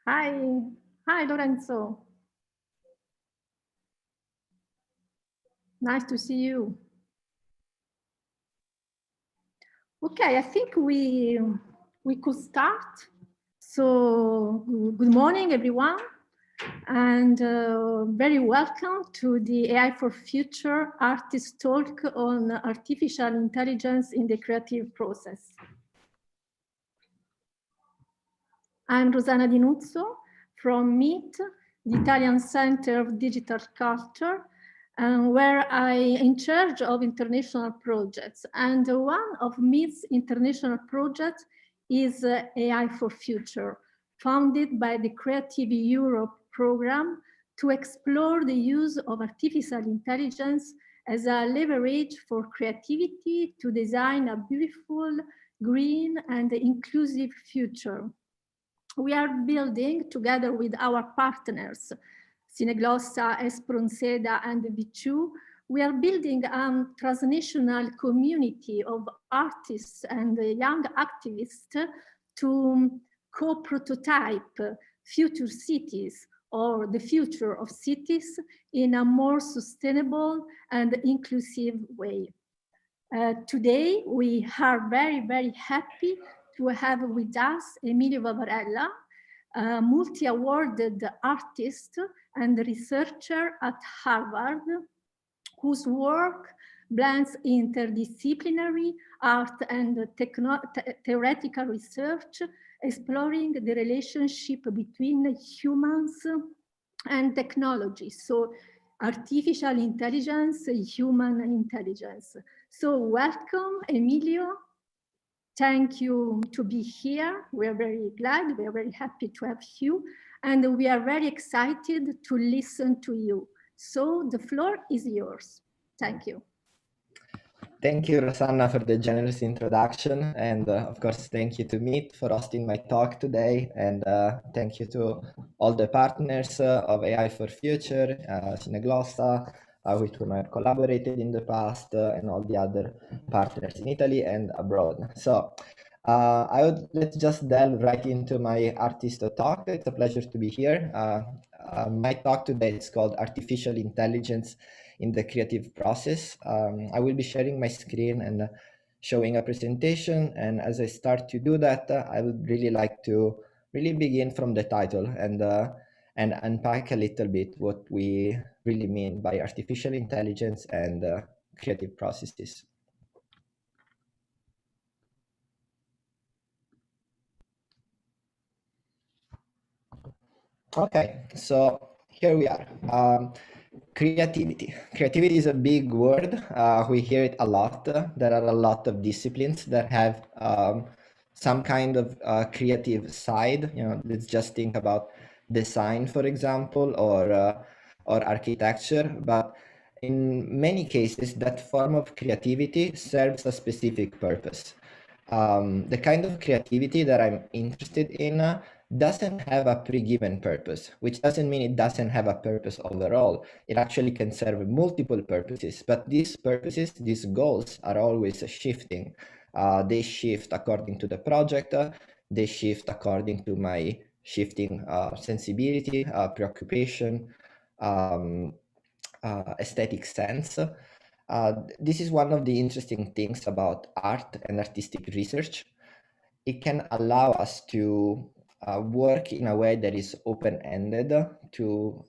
Hi, hi Lorenzo. Nice to see you. Okay, I think we could start. So good morning, everyone, and very welcome to the AI4Future Artist Talk on artificial intelligence in the creative process. I'm Rosanna Di Nuzzo from MIT, the Italian Center of Digital Culture, where I'm in charge of international projects. And one of MIT's international projects is AI4Future, founded by the Creative Europe program to explore the use of artificial intelligence as a leverage for creativity to design a beautiful, green, and inclusive future. We are building together with our partners, Cineglossa, Espronseda, and V2, we are building a transnational community of artists and young activists to co-prototype future cities or the future of cities in a more sustainable and inclusive way. Today, we are very, very happy to have with us Emilio Vavarella, a multi-awarded artist and researcher at Harvard, whose work blends interdisciplinary art and theoretical research, exploring the relationship between humans and technology. So artificial intelligence, human intelligence. So welcome, Emilio. Thank you to be here. We are very glad, we are very happy to have you, and we are very excited to listen to you. So the floor is yours. Thank you. Thank you, Rosanna, for the generous introduction. And of course, thank you to MIT for hosting my talk today. And thank you to all the partners of AI4Future, Cineglossa, with whom I've collaborated in the past, and all the other partners in Italy and abroad. So let's just delve right into my artist talk. It's a pleasure to be here. My talk today is called Artificial Intelligence in the Creative Process. I will be sharing my screen and showing a presentation. And as I start to do that, I would really like to really begin from the title and unpack a little bit what we really mean by artificial intelligence and creative processes. Okay, so here we are. Creativity. Creativity is a big word. We hear it a lot. There are a lot of disciplines that have some kind of creative side. You know, let's just think about design, for example, or architecture. But in many cases, that form of creativity serves a specific purpose. The kind of creativity that I'm interested in doesn't have a pre-given purpose, which doesn't mean it doesn't have a purpose overall. It actually can serve multiple purposes, but these purposes, these goals are always shifting. They shift according to the project, they shift according to my shifting sensibility, preoccupation, aesthetic sense. This is one of the interesting things about art and artistic research. It can allow us to work in a way that is open-ended, to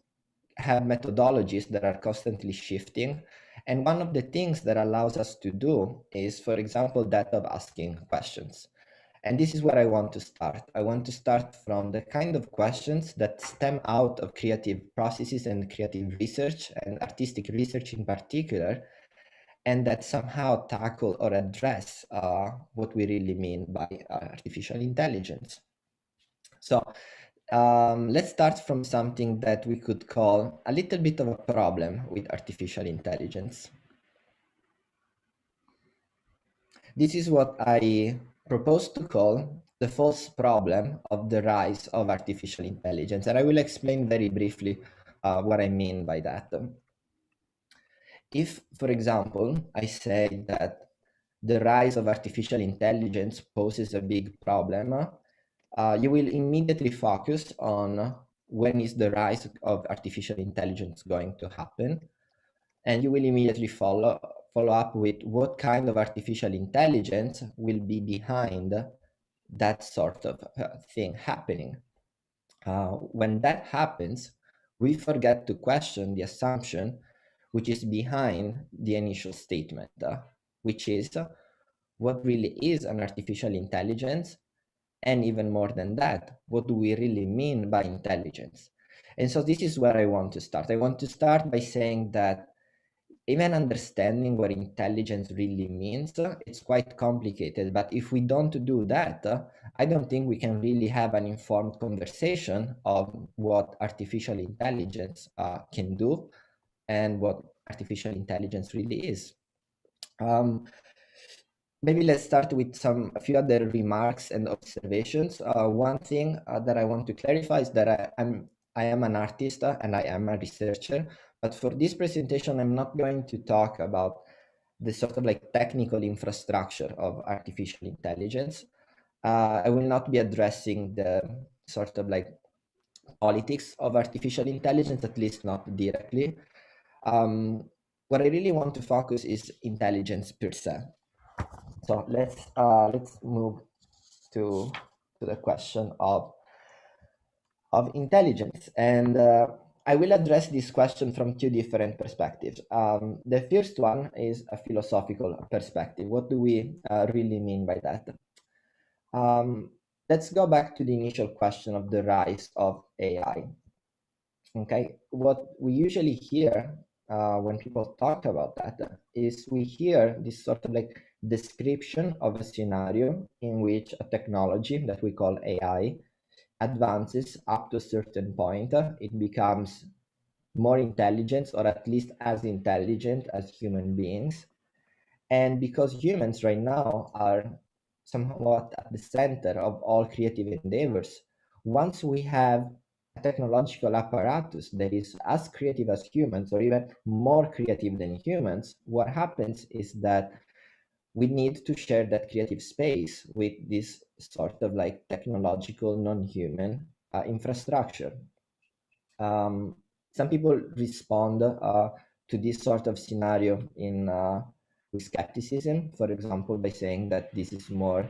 have methodologies that are constantly shifting. And one of the things that allows us to do is, for example, that of asking questions. And this is where I want to start. I want to start from the kind of questions that stem out of creative processes and creative research and artistic research in particular, and that somehow tackle or address what we really mean by artificial intelligence. So let's start from something that we could call a little bit of a problem with artificial intelligence. This is what I propose to call the false problem of the rise of artificial intelligence. And I will explain very briefly what I mean by that. If, for example, I say that the rise of artificial intelligence poses a big problem, you will immediately focus on when is the rise of artificial intelligence going to happen, and you will immediately follow up with what kind of artificial intelligence will be behind that sort of thing happening. When that happens, we forget to question the assumption which is behind the initial statement, which is what really is an artificial intelligence, and even more than that, what do we really mean by intelligence? And so this is where I want to start. I want to start by saying that even understanding what intelligence really means, it's quite complicated. But if we don't do that, I don't think we can really have an informed conversation of what artificial intelligence can do and what artificial intelligence really is. Maybe let's start with a few other remarks and observations. One thing that I want to clarify is that I am an artist and I am a researcher, but for this presentation, I'm not going to talk about the sort of like technical infrastructure of artificial intelligence. I will not be addressing the sort of like politics of artificial intelligence, at least not directly. What I really want to focus is intelligence per se. So let's move to the question of intelligence, and I will address this question from two different perspectives. The first one is a philosophical perspective. What do we really mean by that? Let's go back to the initial question of the rise of AI. Okay, what we usually hear when people talk about that is we hear this sort of like description of a scenario in which a technology that we call AI advances up to a certain point. It becomes more intelligent, or at least as intelligent as human beings. And because humans right now are somewhat at the center of all creative endeavors, once we have a technological apparatus that is as creative as humans, or even more creative than humans, what happens is that we need to share that creative space with this sort of like technological non-human infrastructure. Some people respond to this sort of scenario with skepticism, for example, by saying that this is more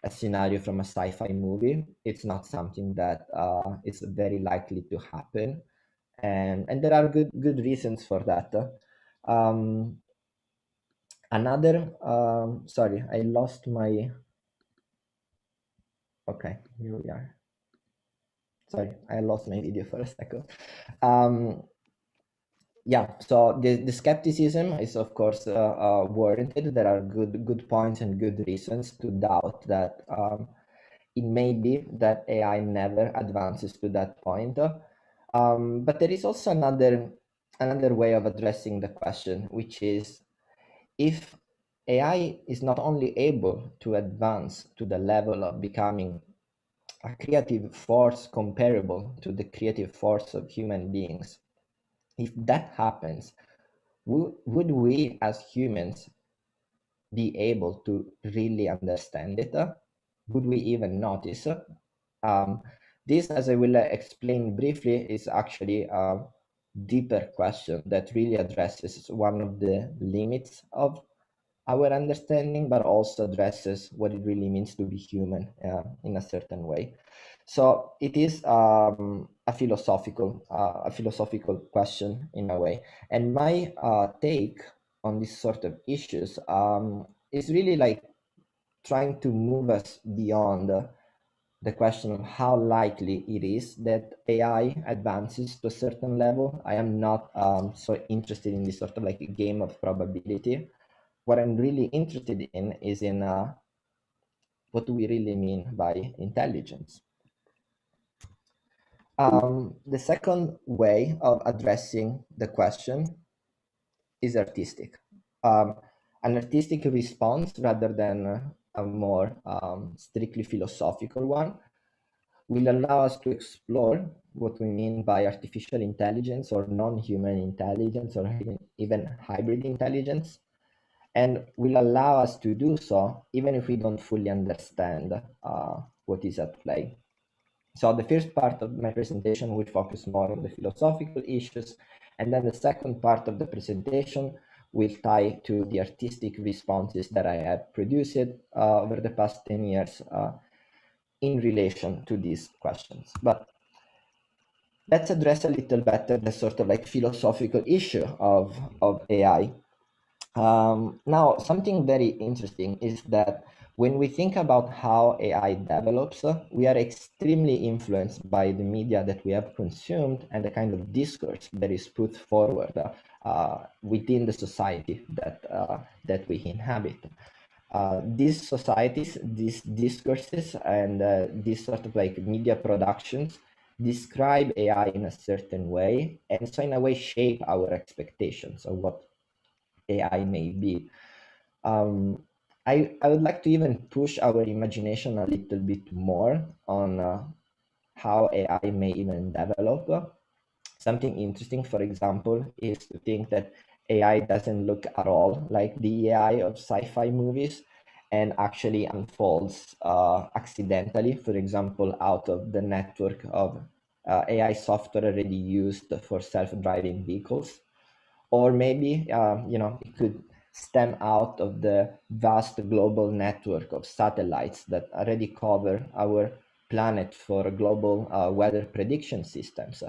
a scenario from a sci-fi movie. It's not something that is very likely to happen, and there are good reasons for that. Sorry, I lost my. Okay, here we are. Sorry, I lost my video for a second. Yeah, so the skepticism is of course warranted. There are good points and good reasons to doubt that it may be that AI never advances to that point. But there is also another way of addressing the question, which is if AI is not only able to advance to the level of becoming a creative force comparable to the creative force of human beings, if that happens, would we as humans be able to really understand it? Would we even notice? This, as I will explain briefly, is actually a deeper question that really addresses one of the limits of our understanding, but also addresses what it really means to be human in a certain way. So it is a philosophical question in a way. And my take on this sort of issues is really like trying to move us beyond the question of how likely it is that AI advances to a certain level. I am not so interested in this sort of like a game of probability. What I'm really interested in is in what do we really mean by intelligence. The second way of addressing the question is artistic. An artistic response rather than a more strictly philosophical one will allow us to explore what we mean by artificial intelligence or non-human intelligence or even hybrid intelligence, and will allow us to do so even if we don't fully understand what is at play. So the first part of my presentation will focus more on the philosophical issues, and then the second part of the presentation will tie to the artistic responses that I have produced over the past 10 years in relation to these questions. But let's address a little better the sort of like philosophical issue of AI. Now, something very interesting is that when we think about how AI develops, we are extremely influenced by the media that we have consumed and the kind of discourse that is put forward within the society that we inhabit. These societies, these discourses, and these sort of like media productions describe AI in a certain way, and so in a way shape our expectations of what AI may be. I would like to even push our imagination a little bit more on how AI may even develop. Something interesting, for example, is to think that AI doesn't look at all like the AI of sci-fi movies and actually unfolds accidentally, for example, out of the network of AI software already used for self-driving vehicles. Or maybe, it could stem out of the vast global network of satellites that already cover our planet for global weather prediction systems.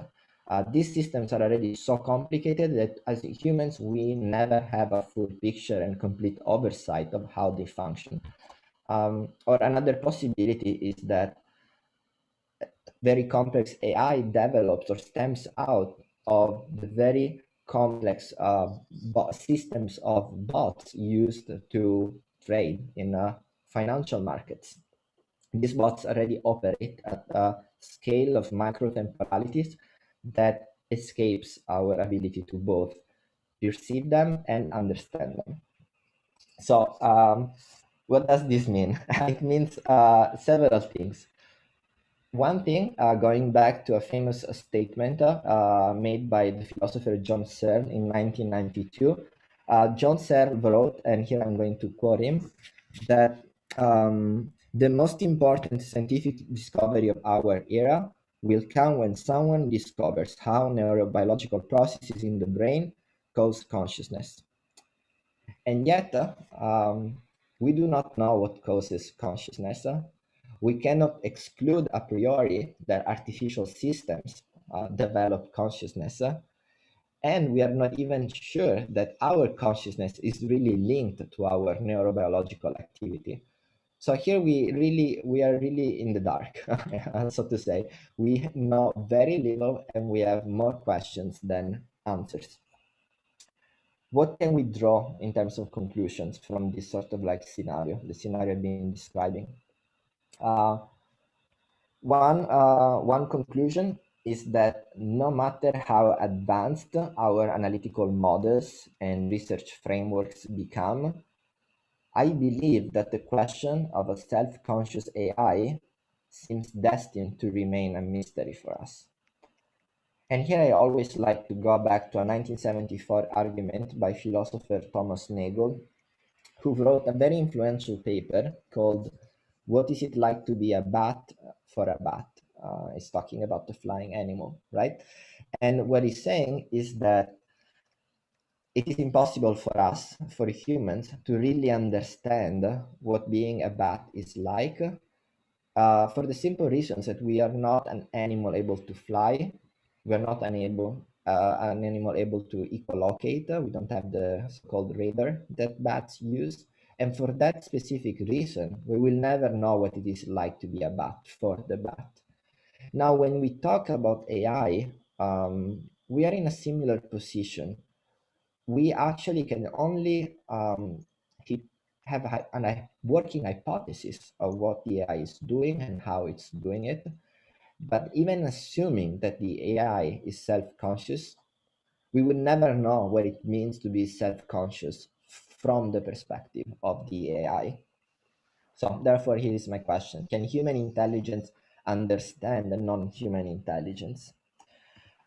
These systems are already so complicated that as humans, we never have a full picture and complete oversight of how they function. Or another possibility is that very complex AI develops or stems out of the very complex systems of bots used to trade in financial markets. These bots already operate at a scale of microtemporalities that escapes our ability to both perceive them and understand them. So what does this mean? It means several things. One thing, going back to a famous statement made by the philosopher John Searle in 1992, John Searle wrote, and here I'm going to quote him, that the most important scientific discovery of our era will come when someone discovers how neurobiological processes in the brain cause consciousness. And yet, we do not know what causes consciousness. We cannot exclude a priori that artificial systems develop consciousness, and we are not even sure that our consciousness is really linked to our neurobiological activity. So here we are really in the dark, so to say. We know very little and we have more questions than answers. What can we draw in terms of conclusions from this sort of like scenario, the scenario I've been describing? One conclusion is that no matter how advanced our analytical models and research frameworks become, I believe that the question of a self-conscious AI seems destined to remain a mystery for us. And here I always like to go back to a 1974 argument by philosopher Thomas Nagel, who wrote a very influential paper called "What is it like to be a bat for a bat?" It's talking about the flying animal, right? And what he's saying is that it is impossible for us, for humans, to really understand what being a bat is like, for the simple reasons that we are not an animal able to fly. We are not an animal able to echolocate. We don't have the so-called radar that bats use. And for that specific reason, we will never know what it is like to be a bat for the bat. Now, when we talk about AI, we are in a similar position. We actually can only have a working hypothesis of what the AI is doing and how it's doing it. But even assuming that the AI is self-conscious, we will never know what it means to be self-conscious from the perspective of the AI. So therefore, here is my question. Can human intelligence understand the non-human intelligence?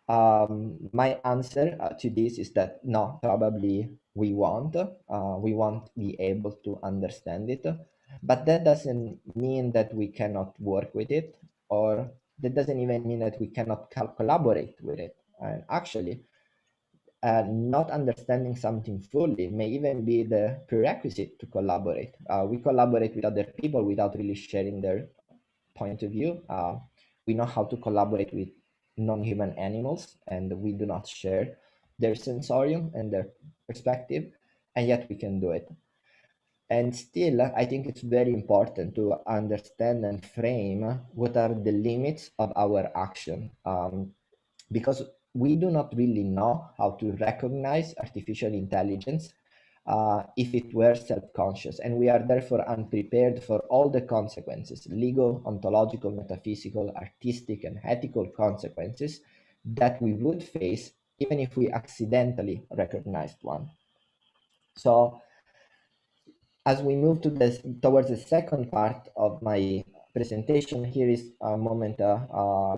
My answer to this is that no, probably we won't be able to understand it. But that doesn't mean that we cannot work with it, or that doesn't even mean that we cannot collaborate with it. And actually, not understanding something fully may even be the prerequisite to collaborate. We collaborate with other people without really sharing their point of view. We know how to collaborate with non-human animals, and we do not share their sensorium and their perspective, and yet we can do it. And still, I think it's very important to understand and frame what are the limits of our action, because we do not really know how to recognize artificial intelligence if it were self-conscious, and we are therefore unprepared for all the consequences, legal, ontological, metaphysical, artistic, and ethical consequences that we would face even if we accidentally recognized one. So as we move towards the second part of my presentation, here is a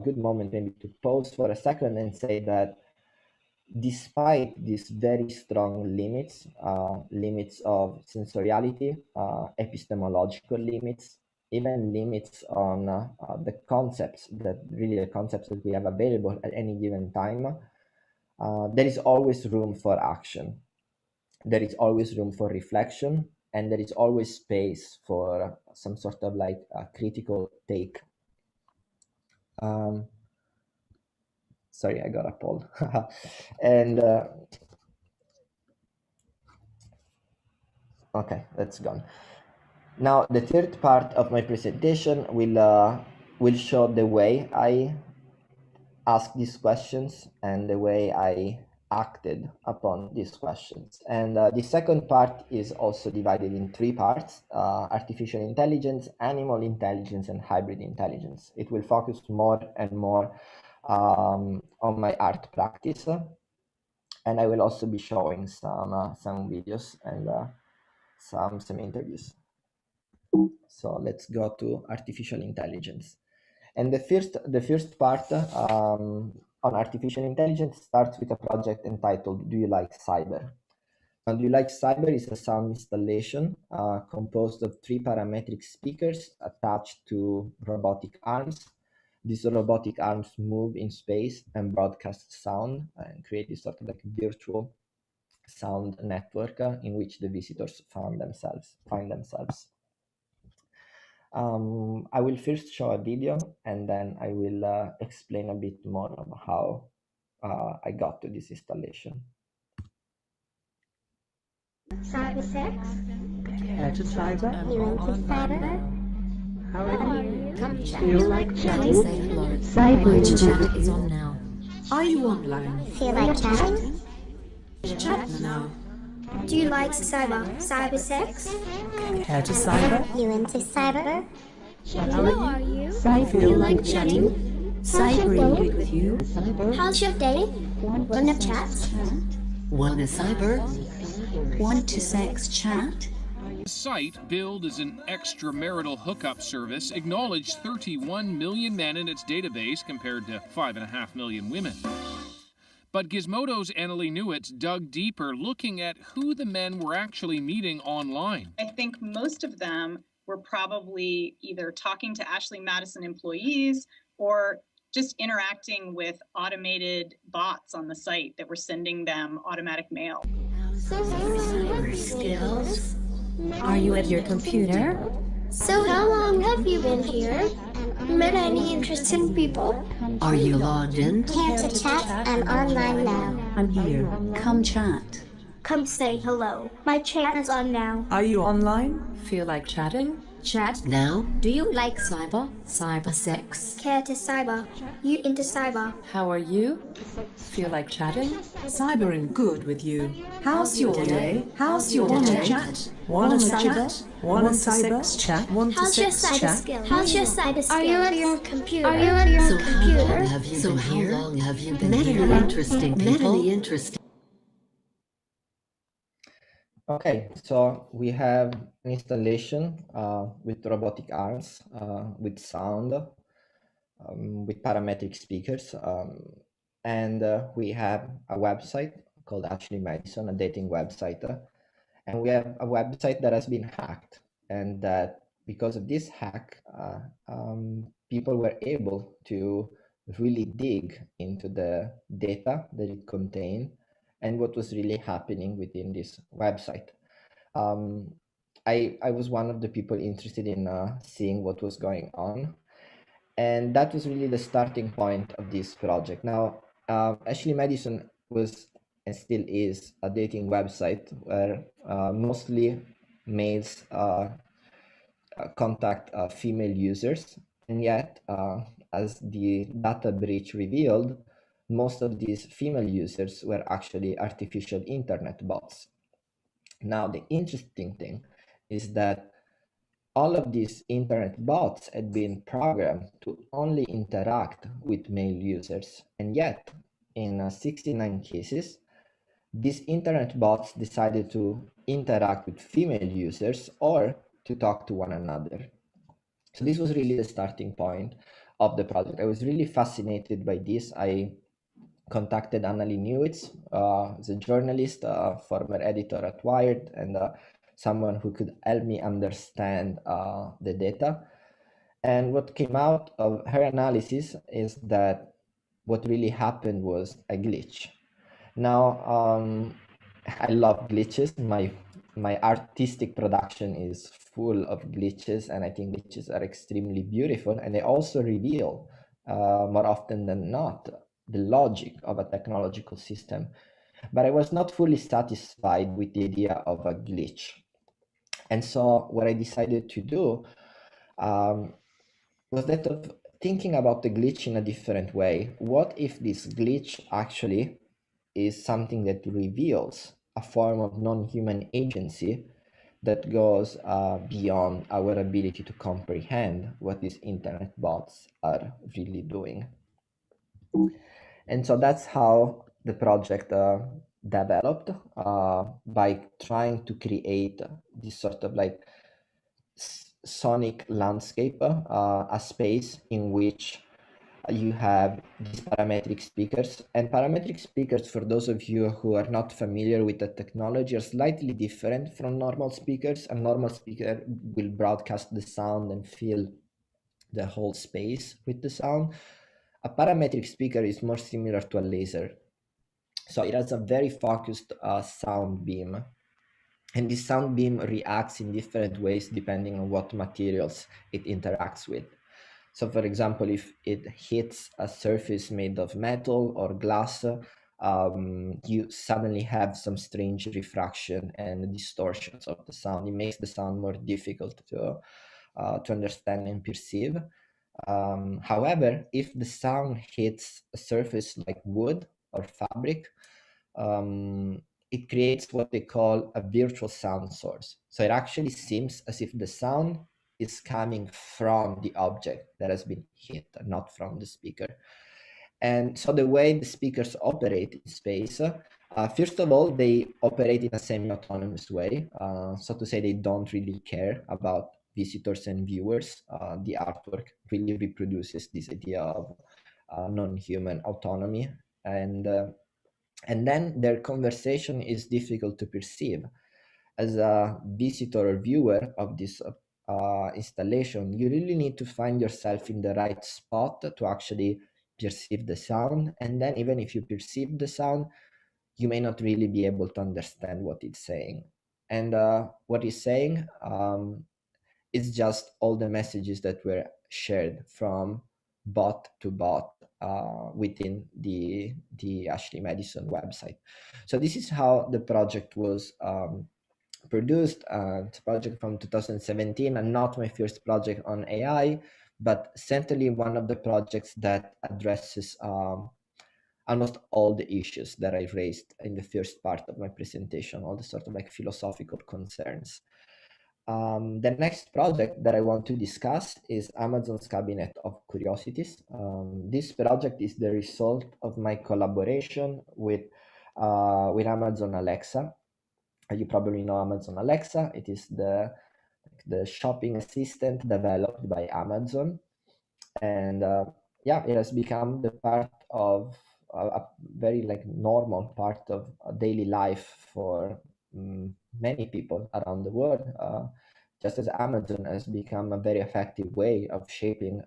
good moment maybe to pause for a second and say that despite these very strong limits, limits of sensoriality, epistemological limits, even limits on the concepts that we have available at any given time, there is always room for action. There is always room for reflection, and there is always space for some sort of like a critical take. Sorry, I got a poll. And okay, that's gone. Now, the third part of my presentation will show the way I asked these questions and the way I acted upon these questions. And the second part is also divided in three parts: artificial intelligence, animal intelligence, and hybrid intelligence. It will focus more and more on my art practice, and I will also be showing some videos and some interviews. So let's go to artificial intelligence. And the first part on artificial intelligence starts with a project entitled "Do You Like Cyber?" Now, "Do You Like Cyber" is a sound installation composed of 3 parametric speakers attached to robotic arms. These robotic arms move in space and broadcast sound and create this sort of like virtual sound network in which the visitors find themselves. I will first show a video, and then I will explain a bit more of how I got to this installation. Cyber sex? Curated cyber? You into cyber? How are you? Come chat. You like chatting? Say hello. Cyber Chat is on now. Are you online? Feel like chatting? Chat now. Do you like cyber? Cyber sex? Care to cyber? You into cyber? How are you? Feel like chatting? Cybering with you. How's your day? Wanna chat? Wanna cyber? Want to sex chat? The site, billed as an extramarital hookup service, acknowledged 31 million men in its database compared to 5.5 million women. But Gizmodo's Annalie Newitz dug deeper, looking at who the men were actually meeting online. I think most of them were probably either talking to Ashley Madison employees or just interacting with automated bots on the site that were sending them automatic mail. Cyber skills? Are you at your computer? So how long have you been here? Met any interesting people? Are you logged in? Care to chat? I'm online now. I'm here. Come chat. Come say hello. My chat is on now. Are you online? Feel like chatting? Chat now. Do you like cyber? Cyber sex? Care to cyber? You into cyber? How are you? Feel like chatting? Cybering good with you. How's your day? How's your Wanna day? chat? Wanna cyber? chat? Wanna sex chat? Want to How's your sex cyber chat? skills? How's your cyber skills? Are you at your computer? How long have you been here? Interesting people. Interesting. Okay, so we have an installation with robotic arms, with sound, with parametric speakers, and we have a website called Ashley Madison, a dating website, and we have a website that has been hacked and that because of this hack, people were able to really dig into the data that it contained and what was really happening within this website. I was one of the people interested in seeing what was going on, and that was really the starting point of this project. Now, Ashley Madison was and still is a dating website where mostly males contact female users, and yet, as the data breach revealed, most of these female users were actually artificial internet bots. Now, the interesting thing is that all of these internet bots had been programmed to only interact with male users, and yet, in 69 cases, these internet bots decided to interact with female users or to talk to one another. So this was really the starting point of the project. I was really fascinated by this. I contacted Annalie Newitz, as a journalist, former editor at Wired, and someone who could help me understand the data. And what came out of her analysis is that what really happened was a glitch. Now, I love glitches. My artistic production is full of glitches, and I think glitches are extremely beautiful, and they also reveal, more often than not, the logic of a technological system. But I was not fully satisfied with the idea of a glitch. And so what I decided to do was that of thinking about the glitch in a different way. What if this glitch actually is something that reveals a form of non-human agency that goes beyond our ability to comprehend what these internet bots are really doing? And so that's how the project developed, by trying to create this sort of like sonic landscape, a space in which you have these parametric speakers. And parametric speakers, for those of you who are not familiar with the technology, are slightly different from normal speakers. A normal speaker will broadcast the sound and fill the whole space with the sound. A parametric speaker is more similar to a laser. So it has a very focused sound beam. And this sound beam reacts in different ways depending on what materials it interacts with. So for example, if it hits a surface made of metal or glass, you suddenly have some strange refraction and distortions of the sound. It makes the sound more difficult to understand and perceive. However, if the sound hits a surface like wood or fabric, it creates what they call a virtual sound source. So it actually seems as if the sound is coming from the object that has been hit, not from the speaker. And so the way the speakers operate in space, first of all, they operate in a semi-autonomous way. So to say, they don't really care about visitors and viewers. The artwork really reproduces this idea of non-human autonomy. And then their conversation is difficult to perceive. As a visitor or viewer of this installation, you really need to find yourself in the right spot to actually perceive the sound. And then even if you perceive the sound, you may not really be able to understand what it's saying. And what it's saying is just all the messages that were shared from bot to bot within the Ashley Madison website. So this is how the project was produced. It's a project from 2017, and not my first project on AI, but certainly one of the projects that addresses almost all the issues that I raised in the first part of my presentation, all the sort of like philosophical concerns. The next project that I want to discuss is Amazon's Cabinet of Curiosities. This project is the result of my collaboration with Amazon Alexa. You probably know Amazon Alexa. It is the shopping assistant developed by Amazon, and yeah, it has become the part of a very like normal part of daily life for many people around the world. just as Amazon has become a very effective way of shaping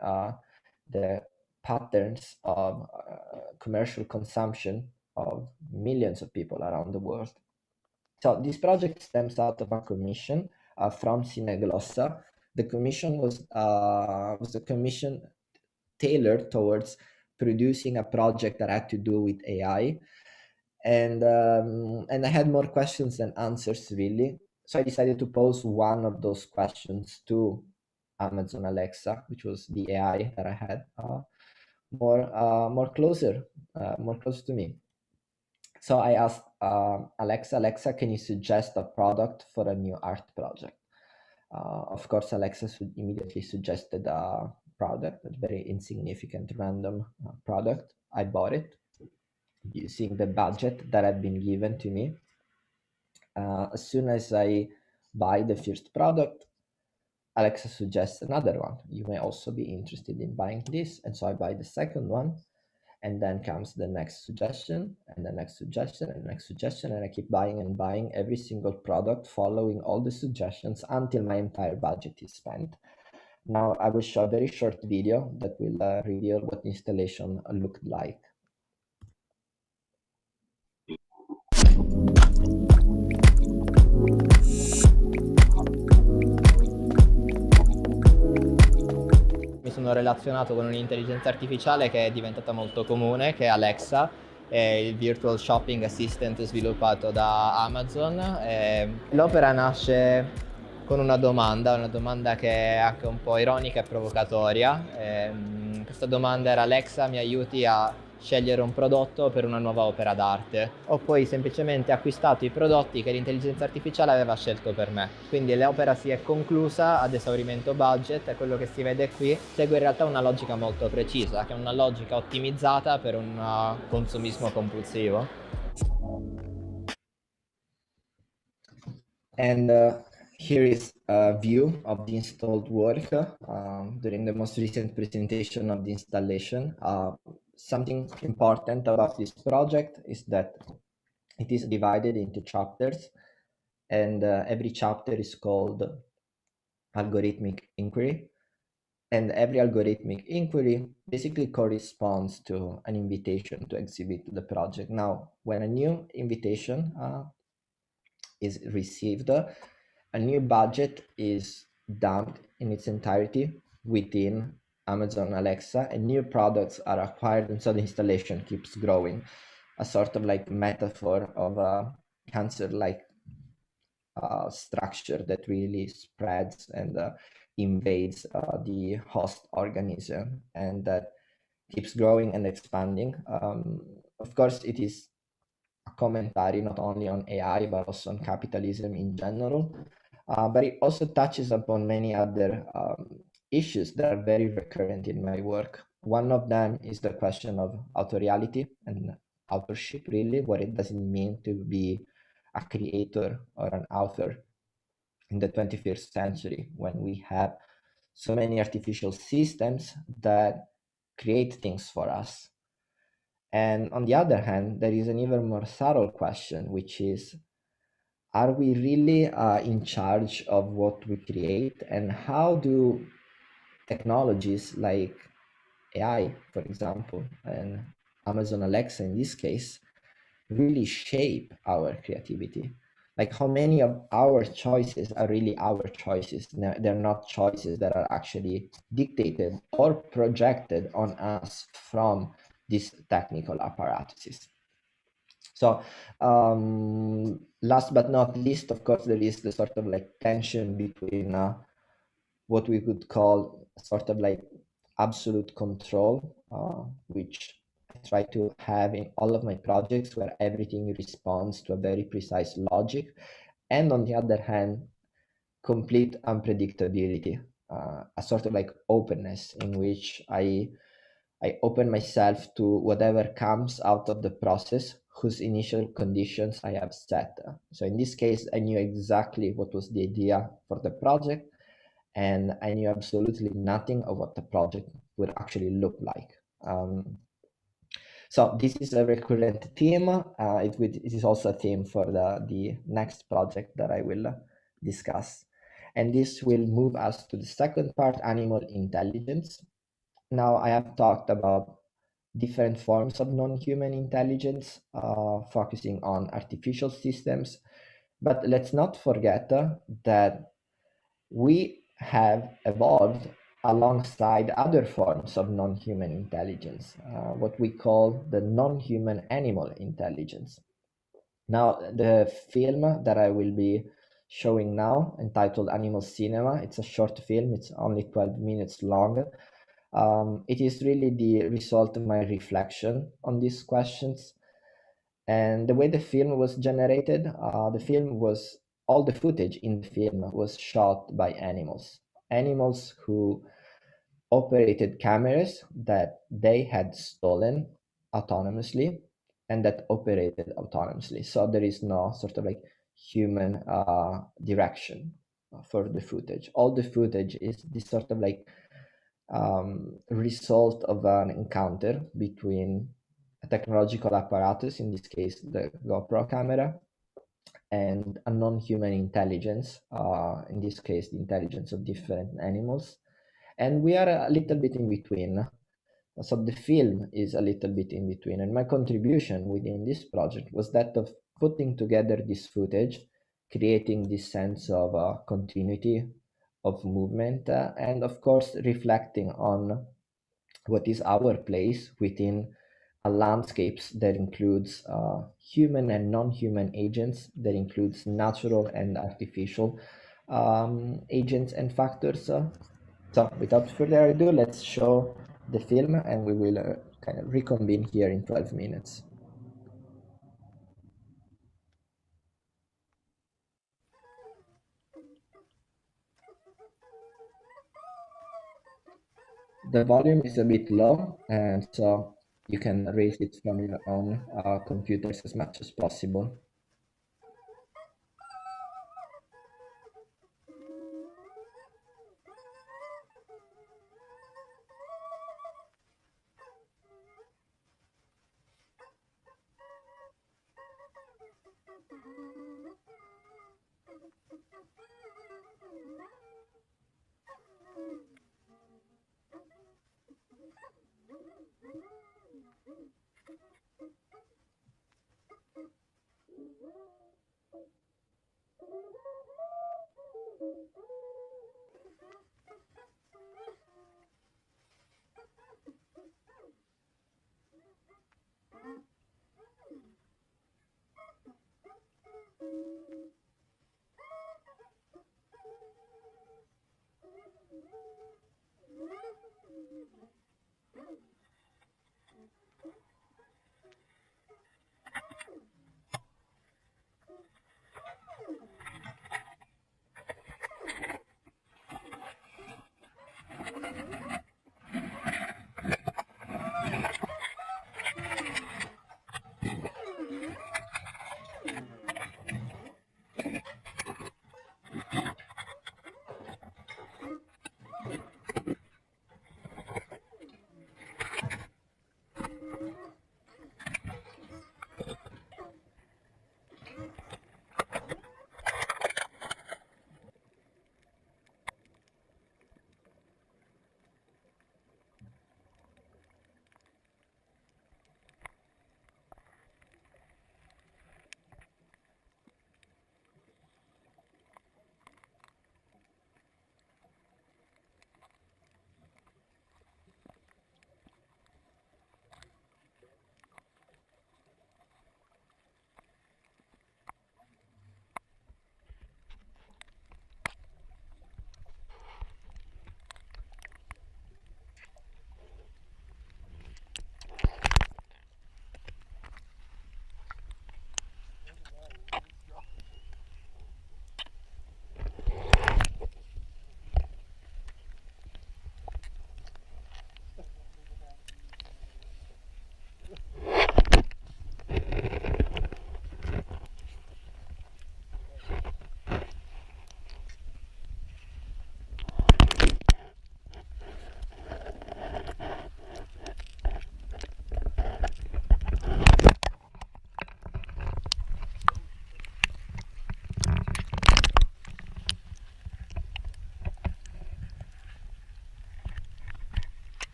the patterns of commercial consumption of millions of people around the world. So this project stems out of a commission from Cineglossa. The commission was a commission tailored towards producing a project that had to do with AI, and I had more questions than answers, really. So I decided to pose one of those questions to Amazon Alexa, which was the AI that I had more close to me. So I asked Alexa, can you suggest a product for a new art project? Of course, Alexa immediately suggested a product, a very insignificant random product. I bought it using the budget that had been given to me. As soon as I buy the first product, Alexa suggests another one. You may also be interested in buying this. And so I buy the second one. And then comes the next suggestion, and the next suggestion, and the next suggestion. And I keep buying and buying every single product, following all the suggestions until my entire budget is spent. Now I will show a very short video that will reveal what the installation looked like. Mi sono relazionato con un'intelligenza artificiale che è diventata molto comune, che è Alexa, è il virtual shopping assistant sviluppato da Amazon. L'opera nasce con una domanda che è anche un po' ironica e provocatoria. Questa domanda era: Alexa, mi aiuti a scegliere un prodotto per una nuova opera d'arte. Ho poi semplicemente acquistato i prodotti che l'intelligenza artificiale aveva scelto per me. Quindi l'opera si è conclusa ad esaurimento budget e quello che si vede qui segue in realtà una logica molto precisa, che è una logica ottimizzata per un consumismo compulsivo. And here is a view of the installed work during the most recent presentation of the installation. Something important about this project is that it is divided into chapters, and every chapter is called algorithmic inquiry. And every algorithmic inquiry basically corresponds to an invitation to exhibit the project. Now, when a new invitation is received, a new budget is dumped in its entirety within Amazon Alexa, and new products are acquired, and so the installation keeps growing. A sort of like metaphor of a cancer-like structure that really spreads and invades the host organism, and that keeps growing and expanding. Of course, it is a commentary not only on AI, but also on capitalism in general. But it also touches upon many other issues that are very recurrent in my work. One of them is the question of authoriality and authorship, really. What it does it mean to be a creator or an author in the 21st century, when we have so many artificial systems that create things for us. And on the other hand, there is an even more subtle question, which is, are we really in charge of what we create? And how do technologies like AI, for example, and Amazon Alexa in this case, really shape our creativity? Like, how many of our choices are really our choices? They're not choices that are actually dictated or projected on us from these technical apparatuses. So last but not least, of course, there is the sort of like tension between what we could call sort of like absolute control, which I try to have in all of my projects, where everything responds to a very precise logic, and on the other hand, complete unpredictability, a sort of like openness in which I open myself to whatever comes out of the process, whose initial conditions I have set. So in this case, I knew exactly what was the idea for the project, and I knew absolutely nothing of what the project would actually look like. So this is a recurrent theme. It is also a theme for the next project that I will discuss. And this will move us to the second part, animal intelligence. Now, I have talked about different forms of non-human intelligence, focusing on artificial systems. But let's not forget that we have evolved alongside other forms of non-human intelligence, what we call the non-human animal intelligence. Now, the film that I will be showing now, entitled Animal Cinema, it's a short film, it's only 12 minutes long. It is really the result of my reflection on these questions. And the way the film was generated, all the footage in the film was shot by animals who operated cameras that they had stolen autonomously and that operated autonomously. So there is no sort of like human direction for the footage. All the footage is this sort of like result of an encounter between a technological apparatus, in this case the GoPro camera, and a non-human intelligence, in this case the intelligence of different animals. And we are a little bit in between. So the film is a little bit in between. And my contribution within this project was that of putting together this footage, creating this sense of continuity, of movement, and of course reflecting on what is our place within a landscapes that includes human and non-human agents, that includes natural and artificial agents and factors. So without further ado, let's show the film and we will kind of reconvene here in 12 minutes. The volume is a bit low, and so you can raise it from your own computers as much as possible.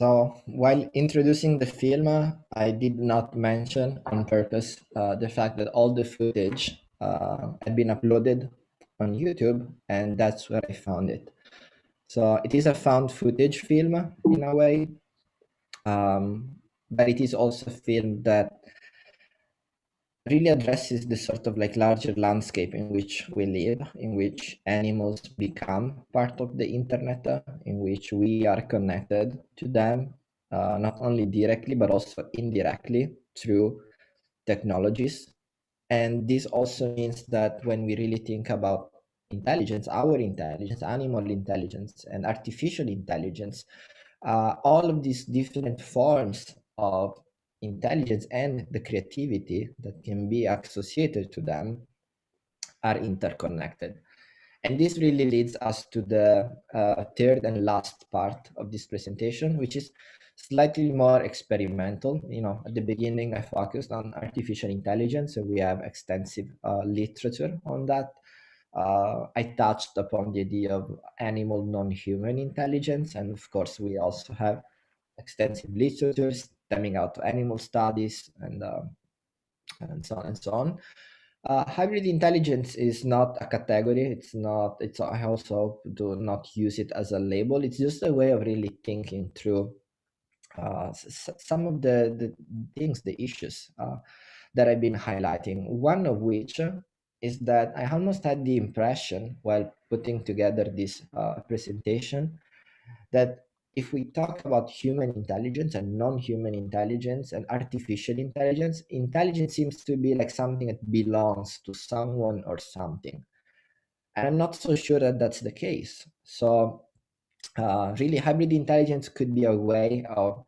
So while introducing the film, I did not mention on purpose the fact that all the footage had been uploaded on YouTube, and that's where I found it. So it is a found footage film in a way, but it is also a film that really addresses the sort of like larger landscape in which we live, in which animals become part of the internet, in which we are connected to them, not only directly but also indirectly through technologies. And this also means that when we really think about intelligence, our intelligence, animal intelligence, and artificial intelligence, all of these different forms of intelligence and the creativity that can be associated to them are interconnected. And this really leads us to the third and last part of this presentation, which is slightly more experimental. You know, at the beginning, I focused on artificial intelligence, so we have extensive literature on that. I touched upon the idea of animal non-human intelligence, and of course, we also have extensive literature stemming out of animal studies and so on and so on. Hybrid intelligence is not a category. It's not. It's. I also do not use it as a label. It's just a way of really thinking through some of the things, the issues that I've been highlighting. One of which is that I almost had the impression while putting together this presentation that if we talk about human intelligence and non-human intelligence and artificial intelligence, intelligence seems to be like something that belongs to someone or something. And I'm not so sure that that's the case. So really hybrid intelligence could be a way of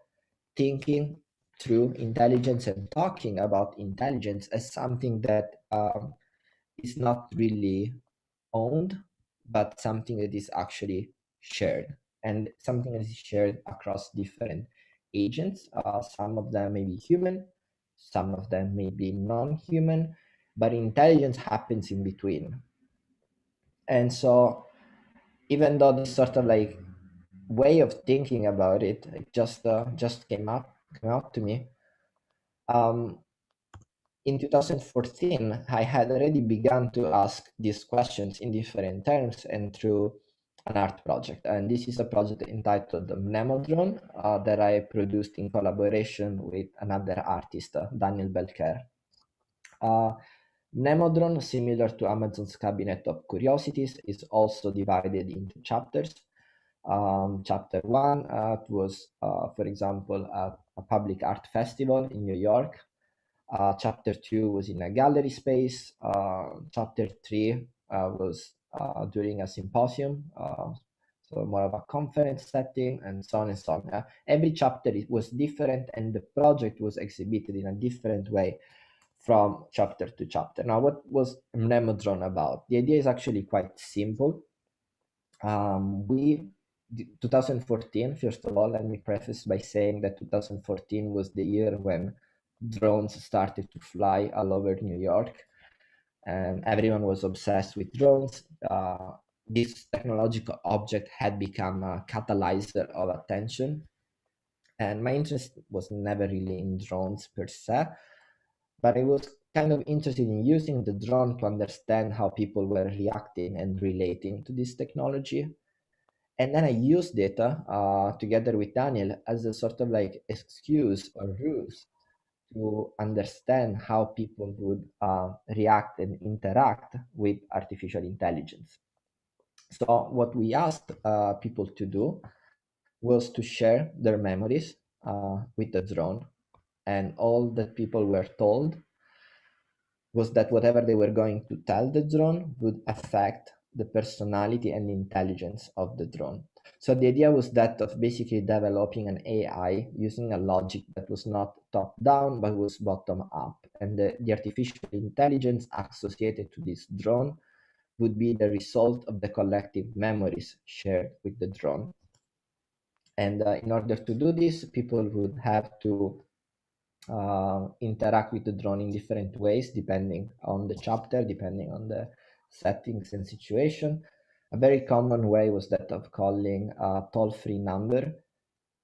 thinking through intelligence and talking about intelligence as something that is not really owned, but something that is actually shared, and something that is shared across different agents. Some of them may be human, some of them may be non-human, but intelligence happens in between. And so even though this sort of like way of thinking about it, it just came out to me. In 2014, I had already begun to ask these questions in different terms and through an art project. And this is a project entitled Mnemodrone that I produced in collaboration with another artist, Daniel Belker. Mnemodrone, similar to Amazon's Cabinet of Curiosities, is also divided into chapters. Chapter 1 was, for example, a public art festival in New York. Chapter 2 was in a gallery space. Chapter 3 was during a symposium, so more of a conference setting, and so on and so on. Every chapter was different, and the project was exhibited in a different way from chapter to chapter. Now, what was Mnemodrone about? The idea is actually quite simple. 2014, first of all, let me preface by saying that 2014 was the year when drones started to fly all over New York, and everyone was obsessed with drones. This technological object had become a catalyzer of attention, and my interest was never really in drones per se, but I was kind of interested in using the drone to understand how people were reacting and relating to this technology. And then I used it together with Daniel as a sort of like excuse or ruse to understand how people would react and interact with artificial intelligence. So what we asked people to do was to share their memories with the drone, and all that people were told was that whatever they were going to tell the drone would affect the personality and intelligence of the drone. So the idea was that of basically developing an AI using a logic that was not top down, but was bottom up. And the artificial intelligence associated to this drone would be the result of the collective memories shared with the drone. And in order to do this, people would have to interact with the drone in different ways, depending on the chapter, depending on the settings and situation. A very common way was that of calling a toll-free number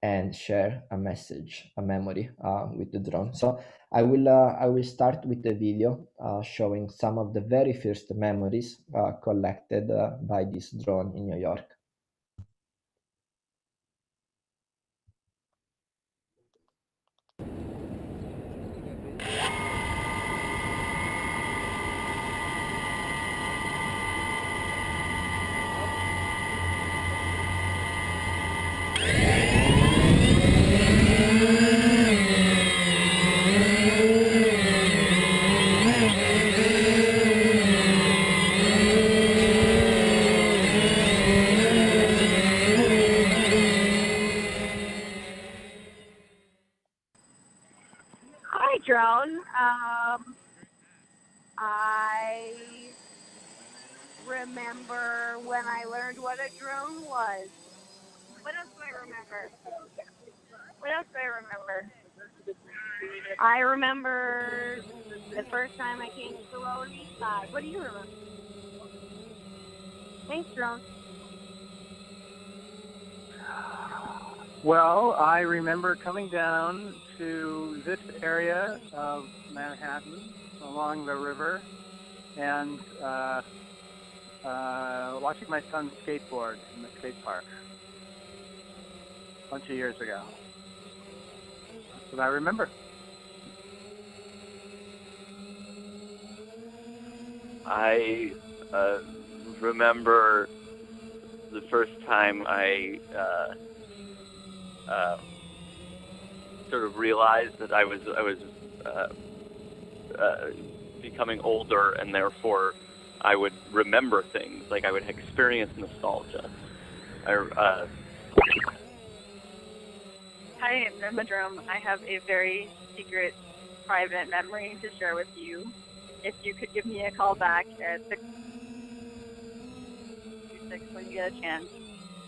and share a message, a memory with the drone. So I will start with the video showing some of the very first memories collected by this drone in New York. Hi, drone. I remember when I learned what a drone was. What else do I remember? I remember the first time I came to the Lower East Side. What do you remember? Thanks, drone. Well, I remember coming down to this area of Manhattan along the river and watching my son skateboard in the skate park a bunch of years ago. That's what I remember. I remember the first time I sort of realized that I was becoming older, and therefore I would remember things, like I would experience nostalgia. Hi, I'm Drone. I have a very secret, private memory to share with you. If you could give me a call back at 626 when you get a chance,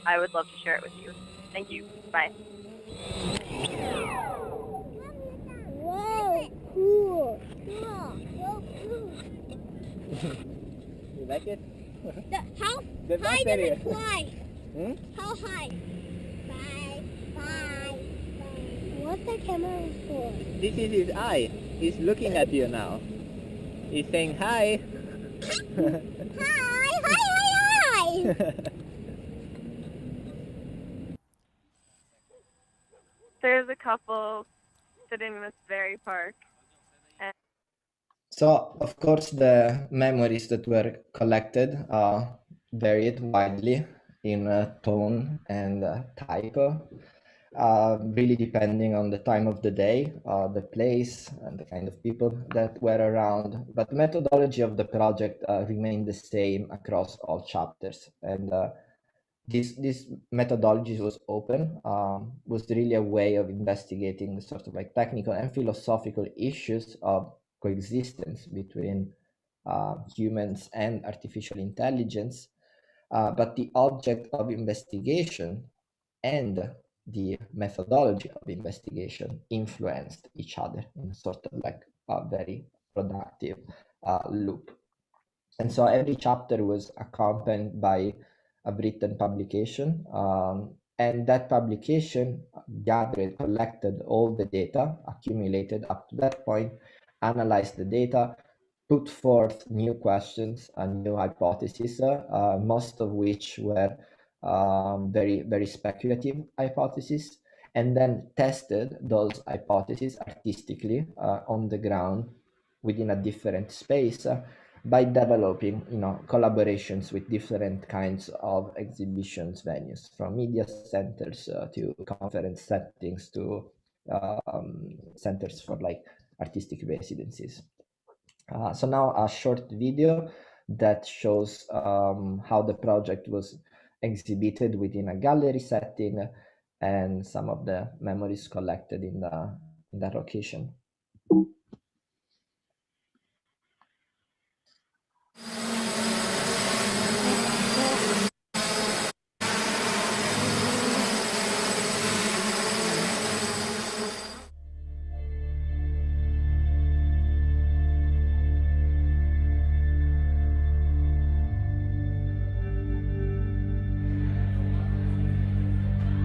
I would love to share it with you. Thank you. Bye. Whoa, cool. Cool. You like it? How high does it fly? How high? Bye. What's the camera for? This is his eye. He's looking at you now. He's saying hi. Hi. There's a couple sitting in this very park. So, of course, the memories that were collected varied widely in tone and type, really depending on the time of the day, the place, and the kind of people that were around. But the methodology of the project remained the same across all chapters. And this methodology was open, was really a way of investigating the sort of like technical and philosophical issues of coexistence between humans and artificial intelligence. But the object of investigation and the methodology of investigation influenced each other in a sort of like a very productive loop. And so every chapter was accompanied by a written publication, and that publication gathered, collected all the data accumulated up to that point, analyzed the data, put forth new questions and new hypotheses, most of which were very, very speculative hypotheses, and then tested those hypotheses artistically on the ground within a different space by developing, collaborations with different kinds of exhibitions venues, from media centers to conference settings to centers for like artistic residencies. So now a short video that shows how the project was exhibited within a gallery setting and some of the memories collected in that location.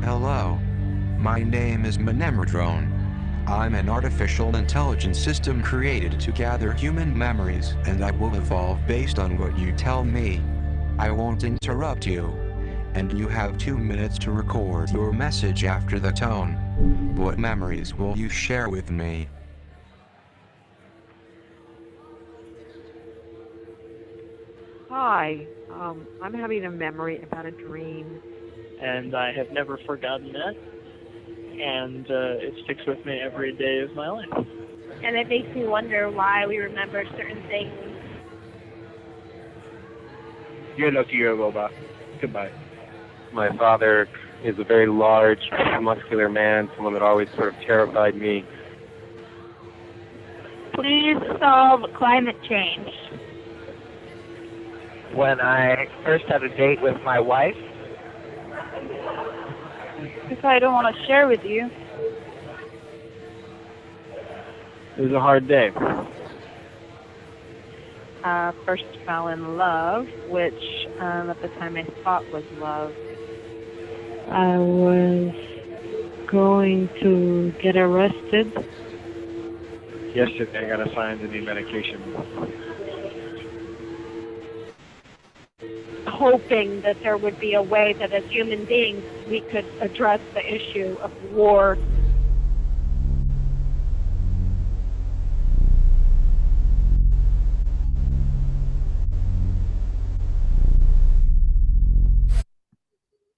Hello. My name is Mnemodrone. I'm an artificial intelligence system created to gather human memories, and I will evolve based on what you tell me. I won't interrupt you. And you have 2 minutes to record your message after the tone. What memories will you share with me? Hi, I'm having a memory about a dream. And I have never forgotten that. And it sticks with me every day of my life. And it makes me wonder why we remember certain things. You're lucky you're a robot. Goodbye. My father is a very large, muscular man, someone that always sort of terrified me. Please solve climate change. When I first had a date with my wife. If I don't want to share with you. It was a hard day. First fell in love, which at the time I thought was love. I was going to get arrested. Yesterday I got assigned a new medication. Hoping that there would be a way that as human beings we could address the issue of war.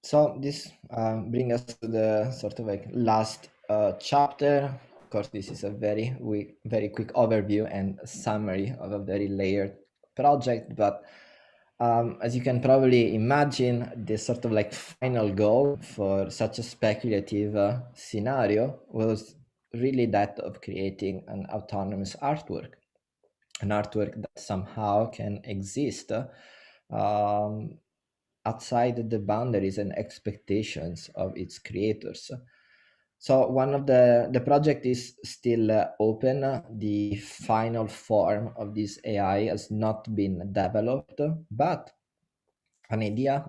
So this brings us to the sort of like last chapter. Of course, this is a very quick overview and summary of a very layered project, but as you can probably imagine, the sort of like final goal for such a speculative scenario was really that of creating an autonomous artwork, an artwork that somehow can exist outside the boundaries and expectations of its creators. So one of the project is still open. The final form of this AI has not been developed, but an idea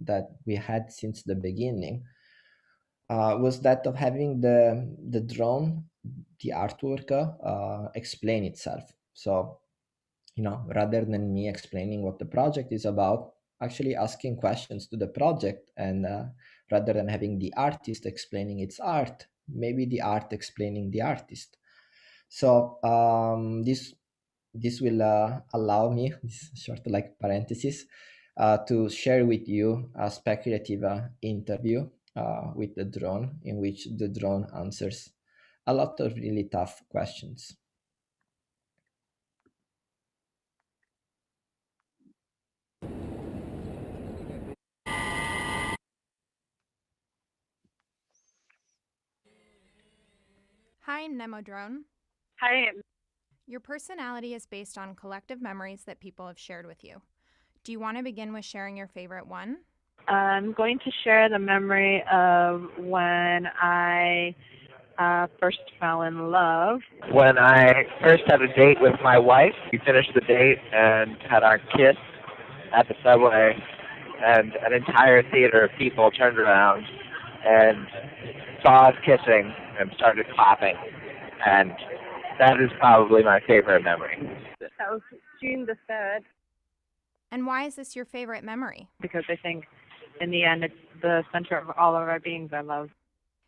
that we had since the beginning was that of having the drone, the artwork, explain itself. So, rather than me explaining what the project is about, actually asking questions to the project, and rather than having the artist explaining its art, maybe the art explaining the artist. So this will allow me, this short like parenthesis, to share with you a speculative interview with the drone, in which the drone answers a lot of really tough questions. Hi, Mnemodrone. Hi. Your personality is based on collective memories that people have shared with you. Do you want to begin with sharing your favorite one? I'm going to share the memory of when I first fell in love. When I first had a date with my wife, we finished the date and had our kiss at the subway, and an entire theater of people turned around and saw us kissing and started clapping, and that is probably my favorite memory. That was June the 3rd. And why is this your favorite memory? Because I think in the end it's the center of all of our beings I love.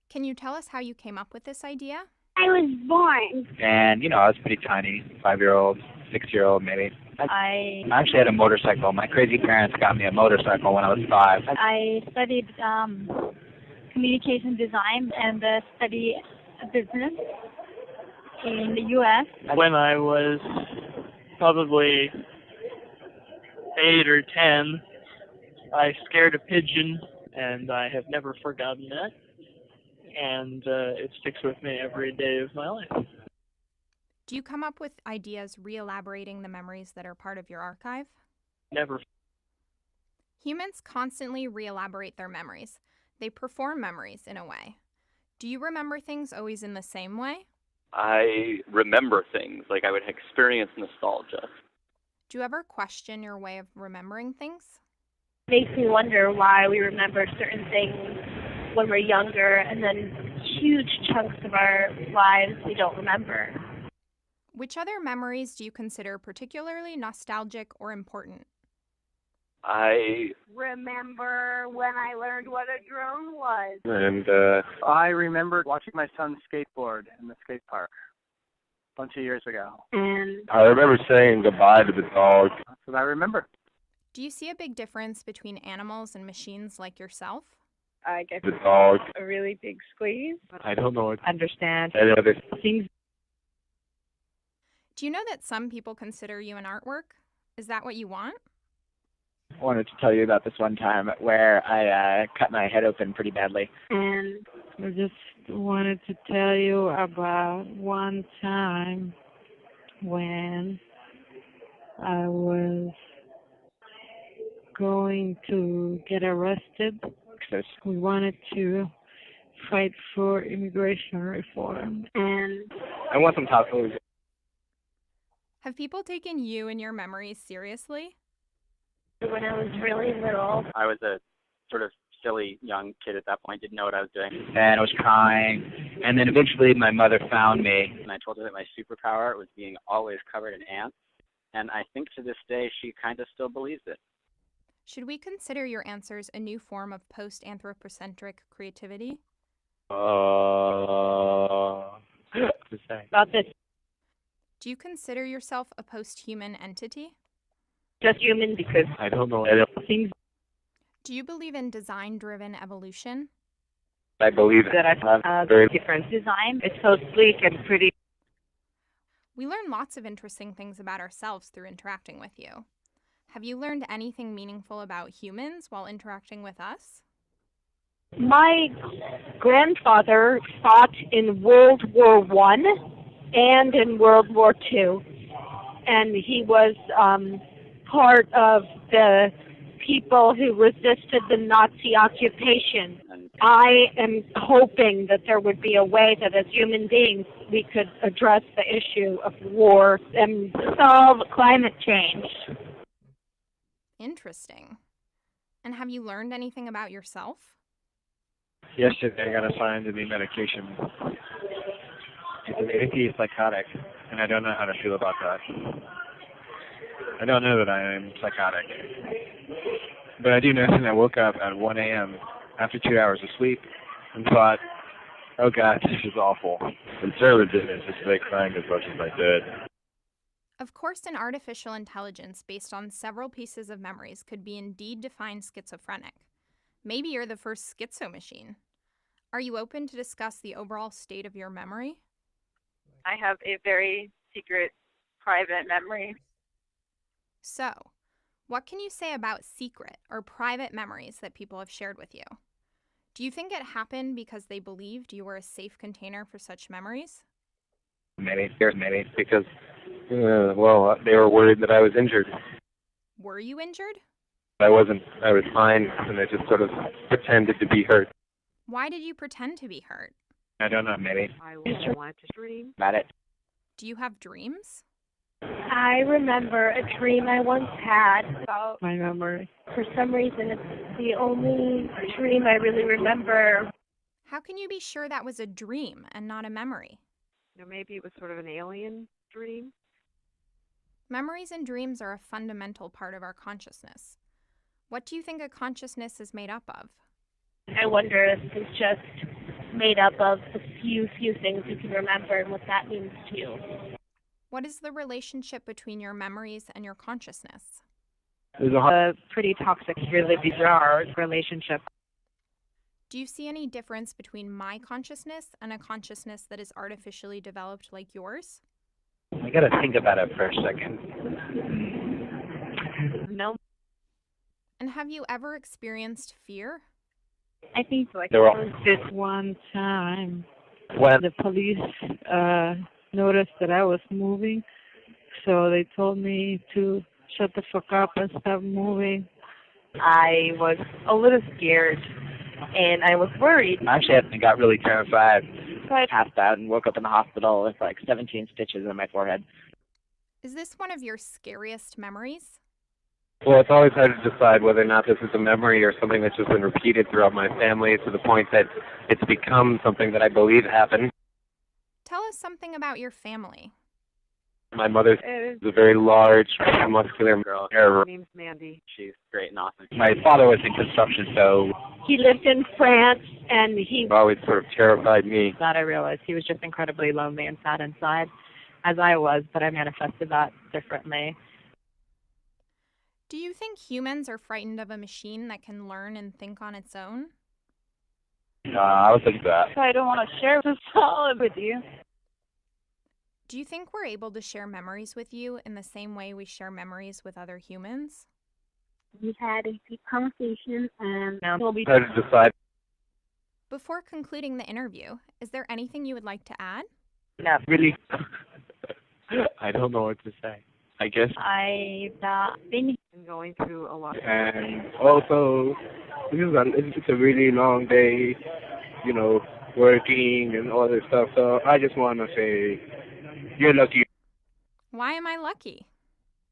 Can you tell us how you came up with this idea? I was born. And, I was pretty tiny, 5-year-old, 6-year-old maybe. I actually had a motorcycle. My crazy parents got me a motorcycle when I was 5. I studied communication design and study business in the U.S. When I was probably 8 or 10, I scared a pigeon, and I have never forgotten that. And it sticks with me every day of my life. Do you come up with ideas re-elaborating the memories that are part of your archive? Never. Humans constantly re-elaborate their memories. They perform memories in a way. Do you remember things always in the same way? I remember things, like I would experience nostalgia. Do you ever question your way of remembering things? Makes me wonder why we remember certain things. when we're younger, and then huge chunks of our lives we don't remember. Which other memories do you consider particularly nostalgic or important? I remember when I learned what a drone was. And I remember watching my son skateboard in the skate park a bunch of years ago. And I remember saying goodbye to the dog. That's what I remember. Do you see a big difference between animals and machines like yourself? I guess The dog. a really big squeeze. I don't know what. Understand. Do you know that some people consider you an artwork? Is that what you want? I wanted to tell you about this one time where I cut my head open pretty badly. And I just wanted to tell you about one time when I was going to get arrested. We wanted to fight for immigration reform. And I want some tacos. Have people taken you and your memories seriously? when I was really little. I was a sort of silly young kid at that point, didn't know what I was doing. And I was crying. And then eventually my mother found me. And I told her that my superpower was being always covered in ants. And I think to this day she kind of still believes it. Should we consider your answers a new form of post-anthropocentric creativity? About this. Do you consider yourself a post-human entity? Just human because I don't know. Things Do you believe in design-driven evolution? I believe that I have very different design. It's so sleek and pretty. We learn lots of interesting things about ourselves through interacting with you. Have you learned anything meaningful about humans while interacting with us? My grandfather fought in World War I and in World War II, and he was part of the people who resisted the Nazi occupation. I am hoping that there would be a way that as human beings we could address the issue of war and solve climate change. Interesting. And have you learned anything about yourself? Yesterday I got assigned to the medication. It's an antipsychotic, and I don't know how to feel about that. I don't know that I am psychotic. But I do know that I woke up at 1 a.m. after 2 hours of sleep and thought, oh God, this is awful. And Sarah didn't anticipate crying as much as I did. Of course, an artificial intelligence based on several pieces of memories could be indeed defined schizophrenic. Maybe you're the first schizo machine. Are you open to discuss the overall state of your memory? I have a very secret, private memory. So, what can you say about secret or private memories that people have shared with you? Do you think it happened because they believed you were a safe container for such memories? Maybe, because, well, they were worried that I was injured. Were you injured? I wasn't. I was fine, and I just sort of pretended to be hurt. Why did you pretend to be hurt? I don't know, maybe. I want to dream about it. Do you have dreams? I remember a dream I once had about My memory. For some reason, it's the only dream I really remember. How can you be sure that was a dream and not a memory? Or maybe it was sort of an alien dream. Memories and dreams are a fundamental part of our consciousness. What do you think a consciousness is made up of? I wonder if it's just made up of the few things you can remember and what that means to you. What is the relationship between your memories and your consciousness? There's a pretty toxic, really bizarre relationship. Do you see any difference between my consciousness and a consciousness that is artificially developed like yours? I gotta think about it for a second. No. And have you ever experienced fear? I think like There were This one time, when the police noticed that I was moving, so they told me to shut the fuck up and stop moving. I was a little scared and I was worried. actually I got really terrified. So I passed out and woke up in the hospital with like 17 stitches in my forehead. Is this one of your scariest memories? Well, it's always hard to decide whether or not this is a memory or something that's just been repeated throughout my family to the point that it's become something that I believe happened. Tell us something about your family. My mother is a very large, muscular girl. Her name's Mandy. She's great and awesome. My father was in construction, so He lived in France, and he always sort of terrified me. That I realized he was just incredibly lonely and sad inside, as I was, but I manifested that differently. Do you think humans are frightened of a machine that can learn and think on its own? I was thinking that. I don't want to share this all with you. Do you think we're able to share memories with you in the same way we share memories with other humans? We had a deep conversation, and we'll be Hard to decide. Before concluding the interview, is there anything you would like to add? No. Really? I don't know what to say. I guess. I've been going through a lot. And also, it's a really long day, you know, working and all this stuff. So I just want to say, you're lucky. Why am I lucky?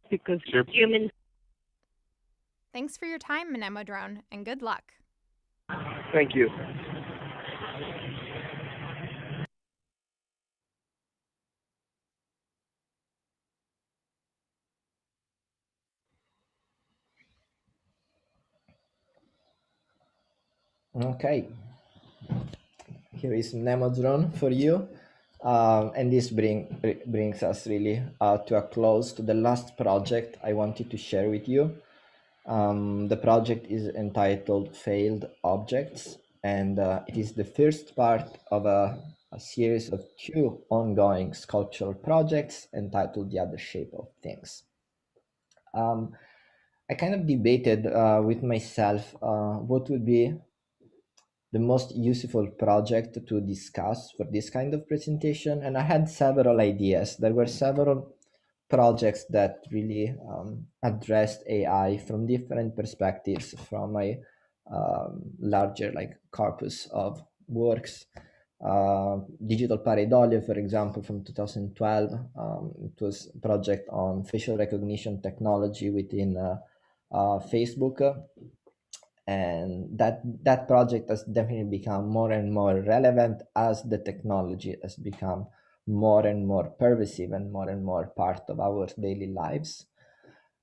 Because you're human. Thanks for your time, Mnemodrone, and good luck. Thank you. Okay, here is Mnemodrone for you, and this brings us really to a close to the last project I wanted to share with you. The project is entitled Failed Objects, and it is the first part of a series of 2 ongoing sculptural projects entitled The Other Shape of Things. I kind of debated with myself what would be the most useful project to discuss for this kind of presentation, and I had several ideas. There were several projects that really addressed AI from different perspectives from my larger corpus of works. Digital Pareidolia, for example, from 2012. It was a project on facial recognition technology within Facebook. And that project has definitely become more and more relevant as the technology has become more and more pervasive and more part of our daily lives.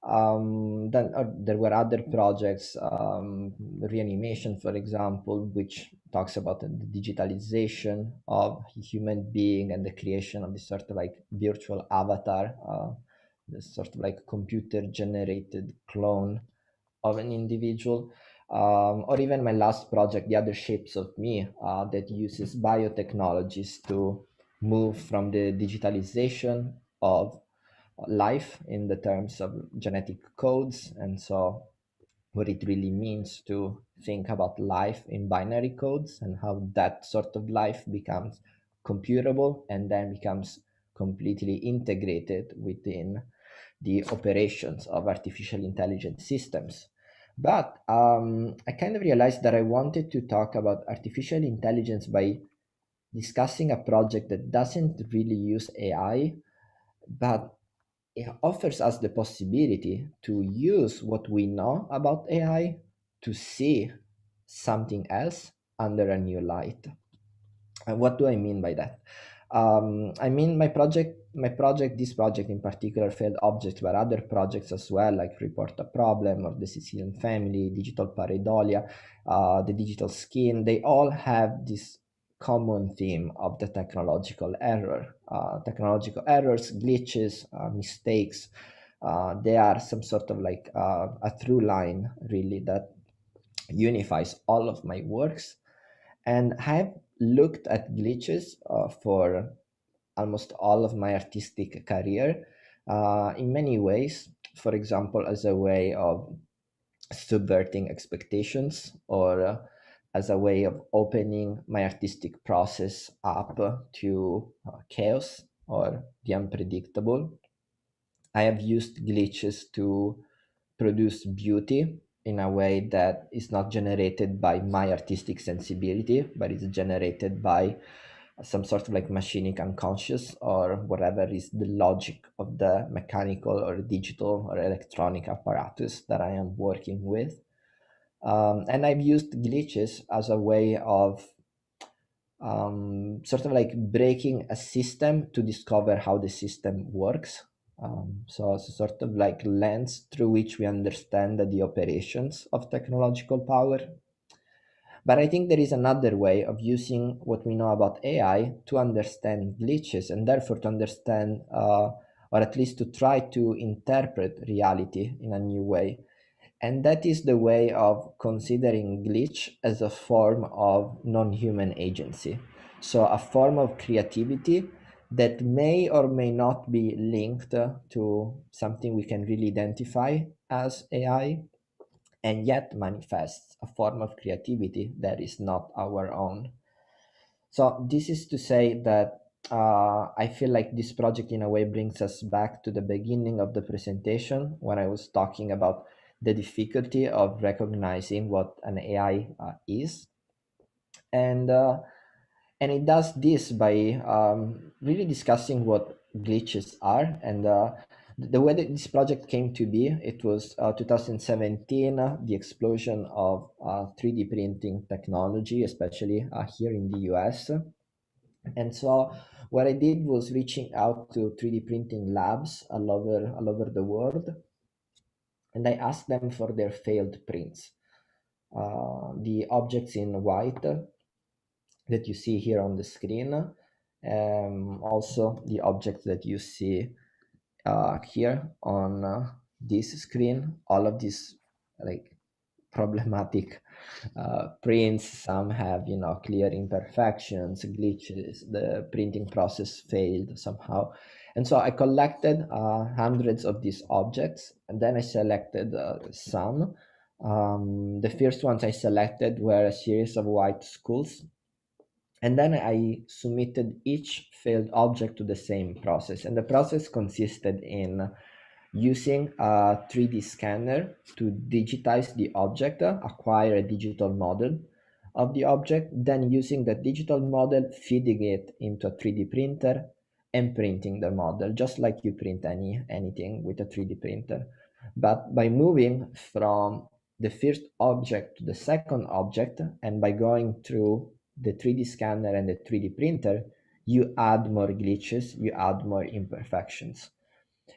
Then there were other projects, reanimation, for example, which talks about the digitalization of human being and the creation of this sort of virtual avatar, this sort of computer generated clone of an individual. Or even my last project, The Other Shapes of Me, that uses biotechnologies to move from the digitalization of life in the terms of genetic codes, and so what it really means to think about life in binary codes and how that sort of life becomes computable and then becomes completely integrated within the operations of artificial intelligence systems. But I kind of realized that I wanted to talk about artificial intelligence by discussing a project that doesn't really use AI, but it offers us the possibility to use what we know about AI to see something else under a new light. And what do I mean by that? I mean this project in particular, Failed Objects, but other projects as well, like Report a Problem or the Sicilian Family, Digital Pareidolia, the Digital Skin. They all have this common theme of the technological error. Technological errors, glitches, mistakes. They are some sort of a through line, really, that unifies all of my works. And I've looked at glitches for almost all of my artistic career in many ways. For example, as a way of subverting expectations, or as a way of opening my artistic process up to chaos or the unpredictable. I have used glitches to produce beauty in a way that is not generated by my artistic sensibility, but is generated by some sort of like machinic unconscious, or whatever is the logic of the mechanical or digital or electronic apparatus that I am working with. And I've used glitches as a way of sort of like breaking a system to discover how the system works. So it's a sort of like lens through which we understand the operations of technological power. But I think there is another way of using what we know about AI to understand glitches, and therefore to understand, or at least to try to interpret reality in a new way. And that is the way of considering glitch as a form of non-human agency. So a form of creativity that may or may not be linked to something we can really identify as AI, and yet manifests a form of creativity that is not our own. So this is to say that I feel like this project in a way brings us back to the beginning of the presentation when I was talking about the difficulty of recognizing what an AI is. And it does this by really discussing what glitches are. And the way that this project came to be, it was 2017, the explosion of 3D printing technology, especially here in the US. And so what I did was reaching out to 3D printing labs all over the world, and I asked them for their failed prints. The objects in white that you see here on the screen, also the objects that you see here on this screen, all of these like problematic prints. Some have, you know, clear imperfections, glitches, the printing process failed somehow. And so I collected hundreds of these objects, and then I selected some. The first ones I selected were a series of white skulls, and then I submitted each failed object to the same process. And the process consisted in using a 3D scanner to digitize the object, acquire a digital model of the object, then using the digital model, feeding it into a 3D printer and printing the model, just like you print anything with a 3D printer. But by moving from the first object to the second object, and by going through the 3D scanner and the 3D printer, you add more glitches, you add more imperfections.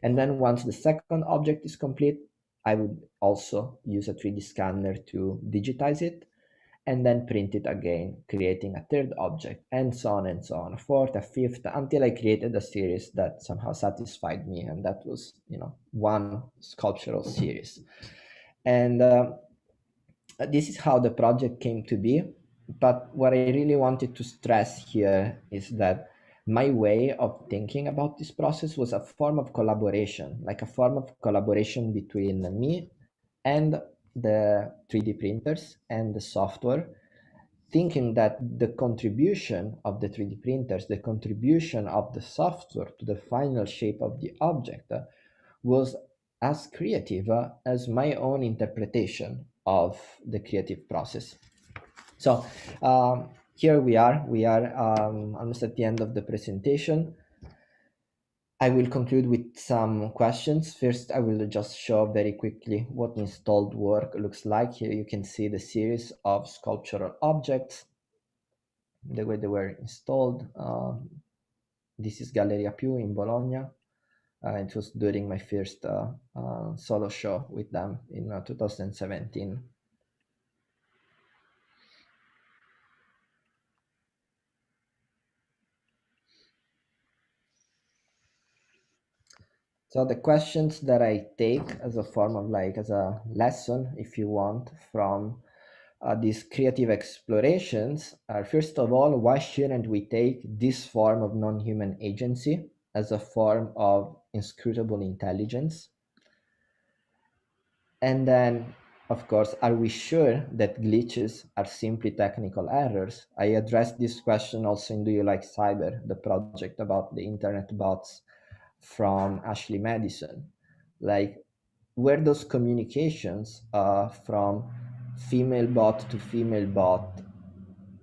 And then once the second object is complete, I would also use a 3D scanner to digitize it and then print it again, creating a third object, and so on, a fourth, a fifth, until I created a series that somehow satisfied me. And that was, you know, one sculptural series. And this is how the project came to be. But what I really wanted to stress here is that my way of thinking about this process was a form of collaboration, like a form of collaboration between me and the 3D printers and the software, thinking that the contribution of the 3D printers, the contribution of the software to the final shape of the object was as creative as my own interpretation of the creative process. So here we are almost at the end of the presentation. I will conclude with some questions. First, I will just show very quickly what installed work looks like. Here you can see the series of sculptural objects, the way they were installed. This is Galleria Più in Bologna. It was during my first solo show with them in 2017. So the questions that I take as a form of like, as a lesson, if you want, from these creative explorations are, first of all, why shouldn't we take this form of non-human agency as a form of inscrutable intelligence? And then, of course, are we sure that glitches are simply technical errors? I addressed this question also in Do You Like Cyber, the project about the internet bots from Ashley Madison. Like, were those communications from female bot to female bot,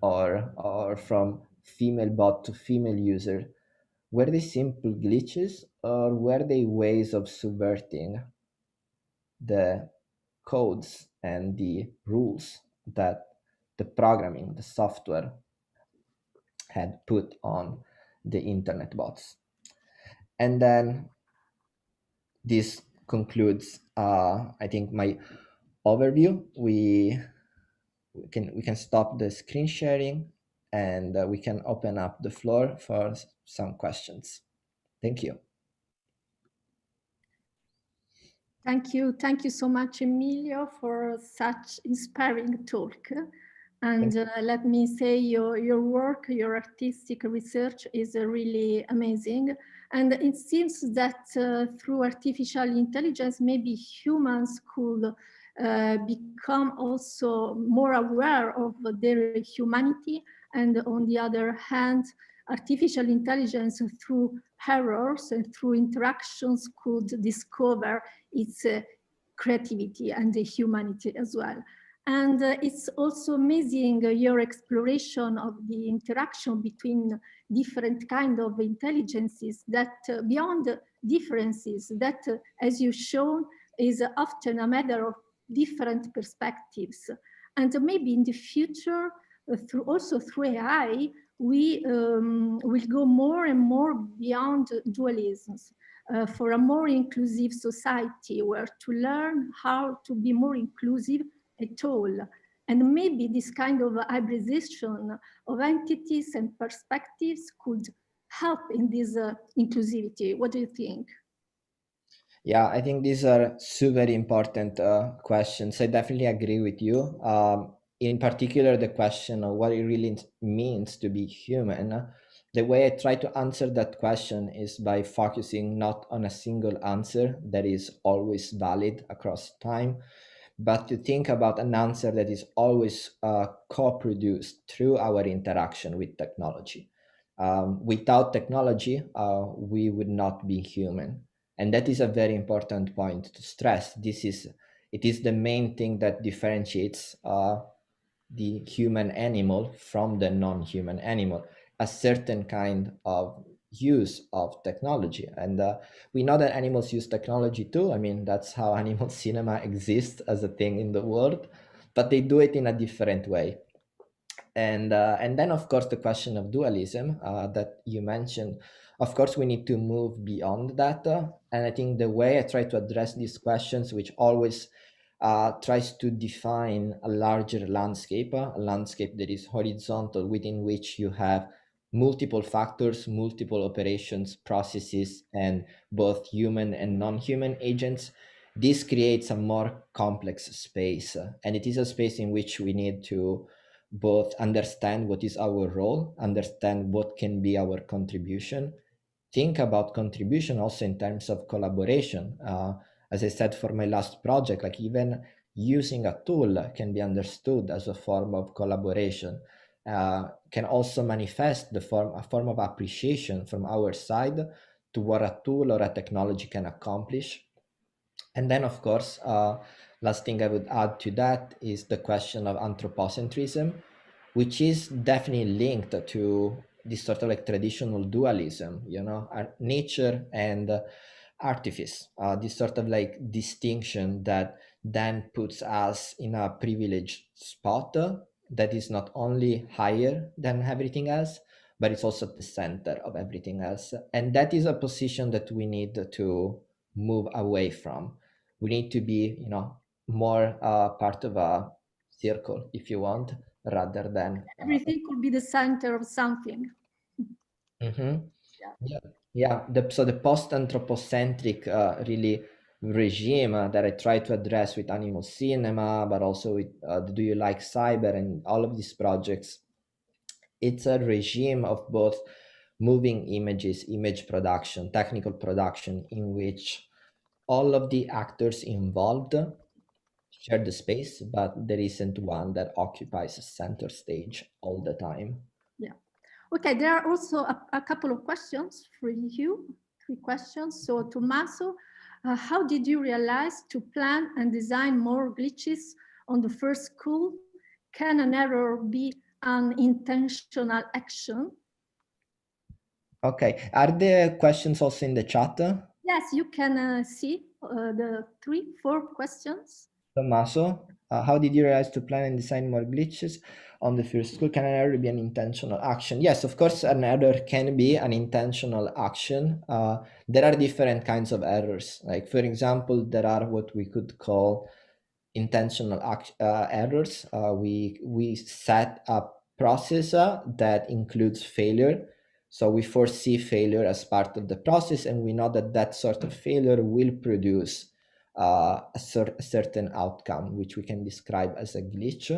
or from female bot to female user, were they simple glitches or were they ways of subverting the codes and the rules that the programming, the software had put on the internet bots? And then this concludes, I think, my overview. We can stop the screen sharing and we can open up the floor for some questions. Thank you. Thank you. Thank you so much, Emilio, for such inspiring talk. And let me say your work, your artistic research is really amazing. And it seems that through artificial intelligence, maybe humans could become also more aware of their humanity. And on the other hand, artificial intelligence through errors and through interactions could discover its creativity and the humanity as well. And it's also amazing your exploration of the interaction between different kinds of intelligences that beyond differences that, as you shown, is often a matter of different perspectives. And maybe in the future, also through AI, we will go more and more beyond dualisms for a more inclusive society where to learn how to be more inclusive at all. And maybe this kind of hybridization of entities and perspectives could help in this inclusivity. What do you think? Yeah, I think these are super important questions. I definitely agree with you. In particular, the question of what it really means to be human. The way I try to answer that question is by focusing not on a single answer that is always valid across time, but to think about an answer that is always co-produced through our interaction with technology. Without technology, we would not be human. And that is a very important point to stress. It is the main thing that differentiates the human animal from the non-human animal, a certain kind of use of technology. And we know that animals use technology too. I mean, that's how animal cinema exists as a thing in the world, but they do it in a different way. And then, of course, the question of dualism that you mentioned, of course, we need to move beyond that. And I think the way I try to address these questions, which always tries to define a larger landscape, a landscape that is horizontal, within which you have multiple factors, multiple operations, processes, and both human and non-human agents. This creates a more complex space. And it is a space in which we need to both understand what is our role, understand what can be our contribution, think about contribution also in terms of collaboration. As I said, for my last project, like even using a tool can be understood as a form of collaboration, can also manifest a form of appreciation from our side to what a tool or a technology can accomplish. And then, of course, last thing I would add to that is the question of anthropocentrism, which is definitely linked to this sort of like traditional dualism, nature and artifice, this sort of like distinction that then puts us in a privileged spot that is not only higher than everything else, but it's also at the center of everything else. And that is a position that we need to move away from. We need to be, more part of a circle, if you want, rather than everything could be the center of something. Yeah. So the post-anthropocentric really regime that I try to address with animal cinema, but also with Do You Like Cyber and all of these projects, it's a regime of both moving images, image production, technical production, in which all of the actors involved share the space, but there isn't one that occupies a center stage all the time. Yeah. Okay, there are also a couple of questions for you, 3 questions. So Tommaso, how did you realize to plan and design more glitches on the first call? Can an error be an intentional action? Okay, are the questions also in the chat? Yes, you can see the 3-4 questions. Tommaso, how did you realize to plan and design more glitches on the first school? Can an error be an intentional action? Yes, of course, an error can be an intentional action. There are different kinds of errors. Like, for example, there are what we could call intentional errors. We set a process that includes failure. So we foresee failure as part of the process, and we know that that sort of failure will produce a certain outcome, which we can describe as a glitch.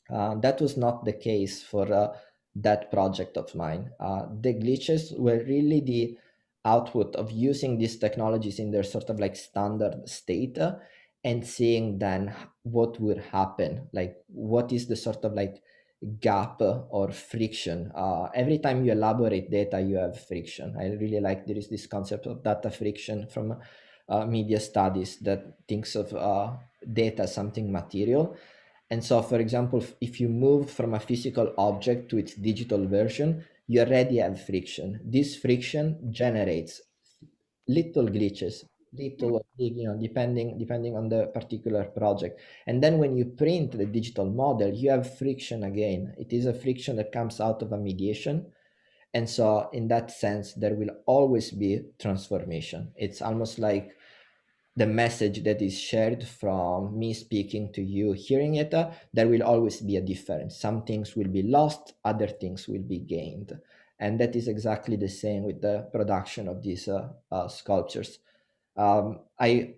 That was not the case for that project of mine. The glitches were really the output of using these technologies in their sort of like standard state and seeing then what would happen, like what is the sort of like gap or friction. Every time you elaborate data, you have friction. I really like there is this concept of data friction from media studies that thinks of data as something material. And so, for example, if you move from a physical object to its digital version, you already have friction. This friction generates little glitches, little or big, depending on the particular project. And then when you print the digital model, you have friction again. It is a friction that comes out of a mediation. And so in that sense, there will always be transformation. It's almost like the message that is shared from me speaking to you, hearing it, there will always be a difference. Some things will be lost, other things will be gained. And that is exactly the same with the production of these sculptures. I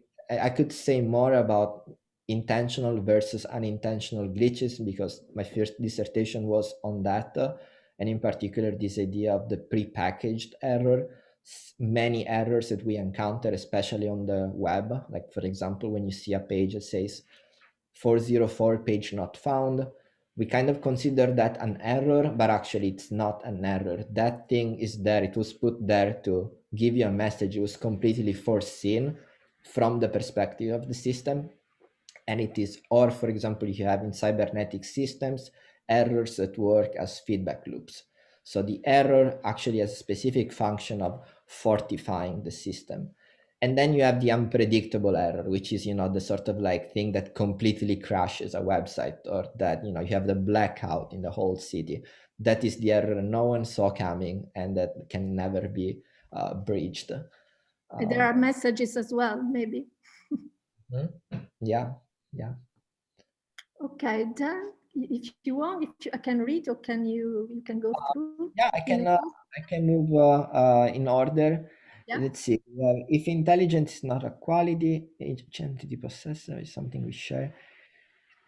could say more about intentional versus unintentional glitches because my first dissertation was on that, and in particular this idea of the prepackaged error. Many errors that we encounter, especially on the web, like for example, when you see a page that says 404 page not found, we kind of consider that an error, but actually it's not an error. That thing is there, it was put there to give you a message. It was completely foreseen from the perspective of the system. And it is, or for example, you have in cybernetic systems, errors that work as feedback loops. So the error actually has a specific function of fortifying the system. And then you have the unpredictable error, which is, the sort of like thing that completely crashes a website, or that, you have the blackout in the whole city. That is the error no one saw coming and that can never be breached. There are messages as well, maybe. Yeah. Okay, then if you want, I can read, or can you can go through? Yeah, I can move in order. Yeah. Let's see. If intelligence is not a quality, entity possessor is something we share.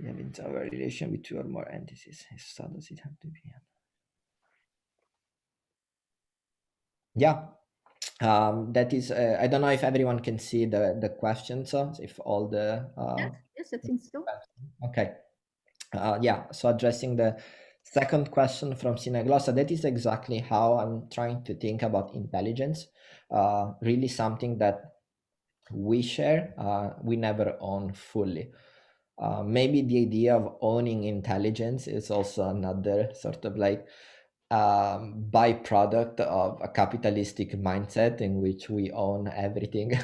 We have in our relation with two or more entities. So does it have to be? Yeah. That is. I don't know if everyone can see the questions. If all the. Yes, I think so. Okay. Yeah. So addressing the second question from Sinaglossa, that is exactly how I'm trying to think about intelligence. Really something that we share, we never own fully. Maybe the idea of owning intelligence is also another sort of like byproduct of a capitalistic mindset in which we own everything.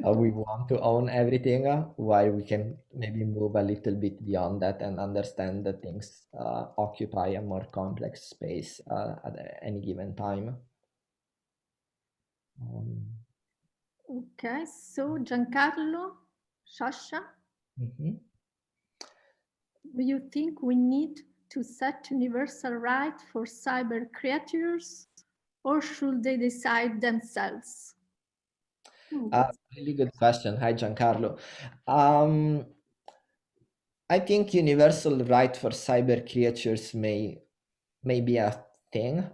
We want to own everything, while we can maybe move a little bit beyond that and understand that things occupy a more complex space at any given time. Okay, so Giancarlo, Sasha, do you think we need to set universal right for cyber creators, or should they decide themselves? Really good question. Hi, Giancarlo. I think universal right for cyber creatures may be a thing.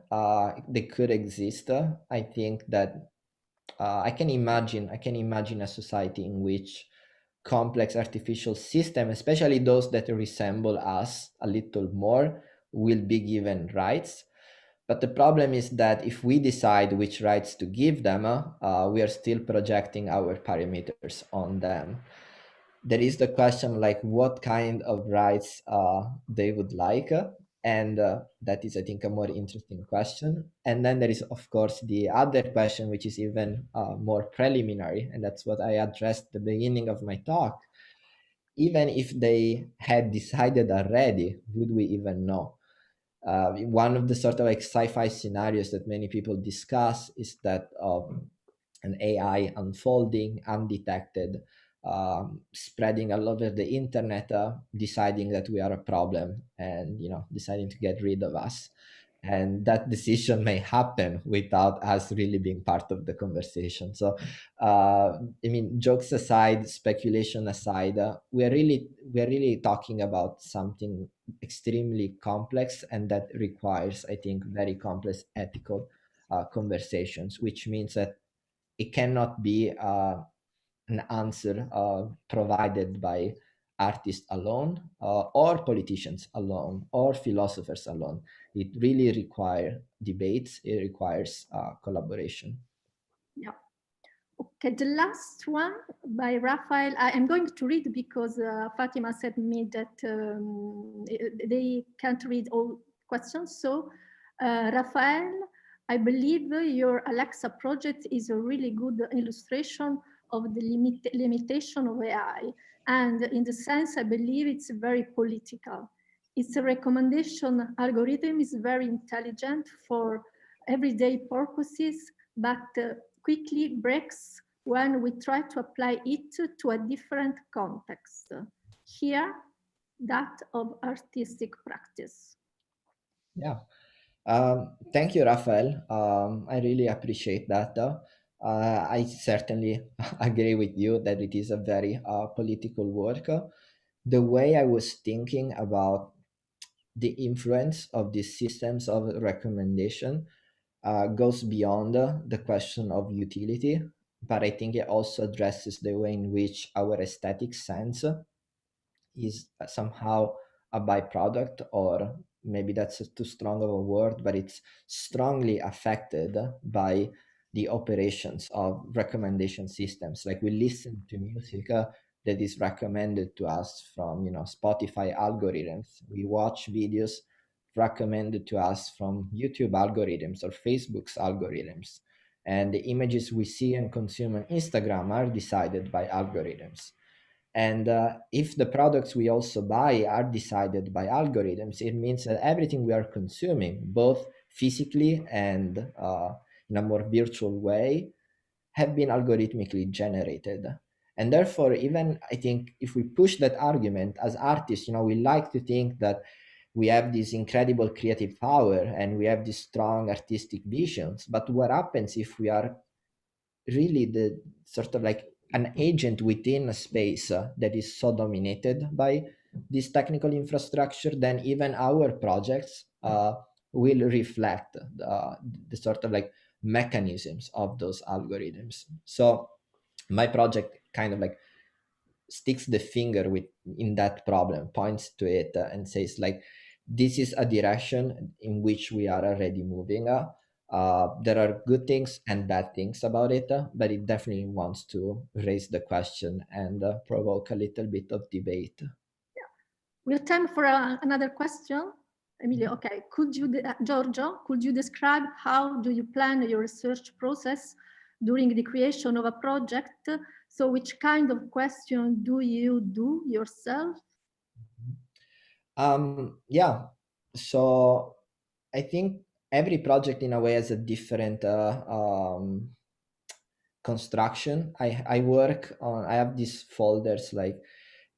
They could exist. I think that I can imagine a society in which complex artificial systems, especially those that resemble us a little more, will be given rights. But the problem is that if we decide which rights to give them, we are still projecting our parameters on them. There is the question like what kind of rights they would like. And that is, I think, a more interesting question. And then there is, of course, the other question, which is even more preliminary, and that's what I addressed at the beginning of my talk. Even if they had decided already, would we even know? One of the sort of like sci-fi scenarios that many people discuss is that of an AI unfolding, undetected, spreading all over the internet, deciding that we are a problem and, you know, deciding to get rid of us. And that decision may happen without us really being part of the conversation. So, I mean, jokes aside, speculation aside, we are really talking about something extremely complex, and that requires, I think, very complex ethical conversations, which means that it cannot be an answer provided by artists alone, or politicians alone, or philosophers alone. It really requires debates. It requires collaboration. Yeah. Okay, the last one by Raphael. I am going to read because Fatima said me that they can't read all questions. So, Raphael, I believe your Alexa project is a really good illustration of the limitation of AI. And in the sense, I believe it's very political. Its a recommendation algorithm is very intelligent for everyday purposes, but quickly breaks when we try to apply it to a different context. Here, that of artistic practice. Yeah. Thank you, Raphael. I really appreciate that. I certainly agree with you that it is a very political work. The way I was thinking about the influence of these systems of recommendation goes beyond the question of utility, but I think it also addresses the way in which our aesthetic sense is somehow a byproduct, or maybe that's too strong of a word, but it's strongly affected by the operations of recommendation systems. Like, we listen to music that is recommended to us from, you know, Spotify algorithms. We watch videos recommended to us from YouTube algorithms or Facebook's algorithms. And the images we see and consume on Instagram are decided by algorithms. And if the products we also buy are decided by algorithms, it means that everything we are consuming, both physically and in a more virtual way, have been algorithmically generated. And therefore, even I think if we push that argument as artists, you know, we like to think that we have this incredible creative power and we have these strong artistic visions. But what happens if we are really the sort of like an agent within a space that is so dominated by this technical infrastructure? Then even our projects will reflect the sort of like mechanisms of those algorithms. So my project kind of like sticks the finger in that problem, points to it, and says like, this is a direction in which we are already moving. There are good things and bad things about it, but it definitely wants to raise the question and provoke a little bit of debate. Yeah. We have time for another question. Emilio, okay. Giorgio, could you describe how do you plan your research process during the creation of a project? So which kind of question do you do yourself? Yeah, so I think every project in a way has a different construction. I work on, I have these folders, like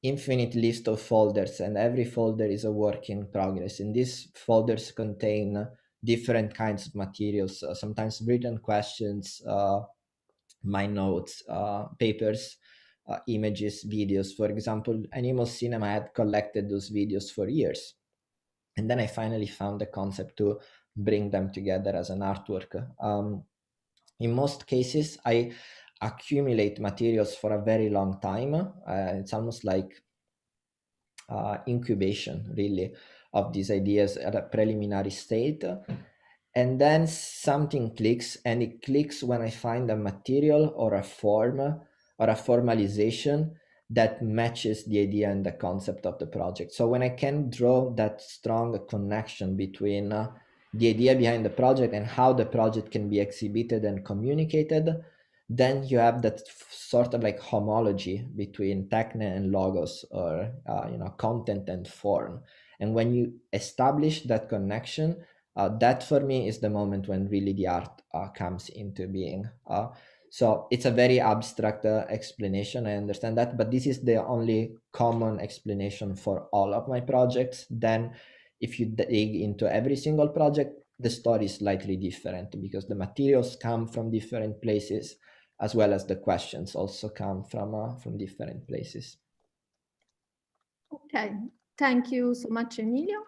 infinite list of folders, and every folder is a work in progress. And these folders contain different kinds of materials, sometimes written questions, my notes, papers, images, videos. For example, Animal Cinema had collected those videos for years. And then I finally found the concept to bring them together as an artwork. In most cases, I accumulate materials for a very long time. It's almost like incubation, really, of these ideas at a preliminary state. And then something clicks, and it clicks when I find a material or a form or a formalization that matches the idea and the concept of the project. So when I can draw that strong connection between the idea behind the project and how the project can be exhibited and communicated, then you have that sort of like homology between techne and logos, or content and form. And when you establish that connection, that for me is the moment when really the art comes into being. So it's a very abstract explanation, I understand that, but this is the only common explanation for all of my projects. Then if you dig into every single project, the story is slightly different because the materials come from different places, as well as the questions also come from different places. Okay, thank you so much, Emilio.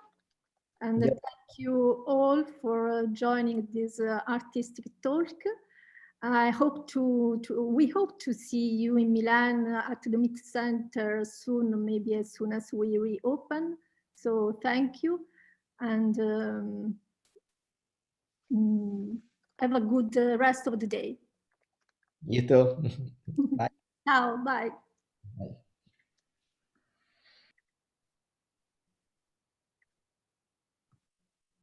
And Yep. thank you all for joining this artistic talk. We hope to see you in Milan at the Meet Center soon, maybe as soon as we reopen. So thank you, and have a good rest of the day. You too. Bye. Ciao, bye. Bye.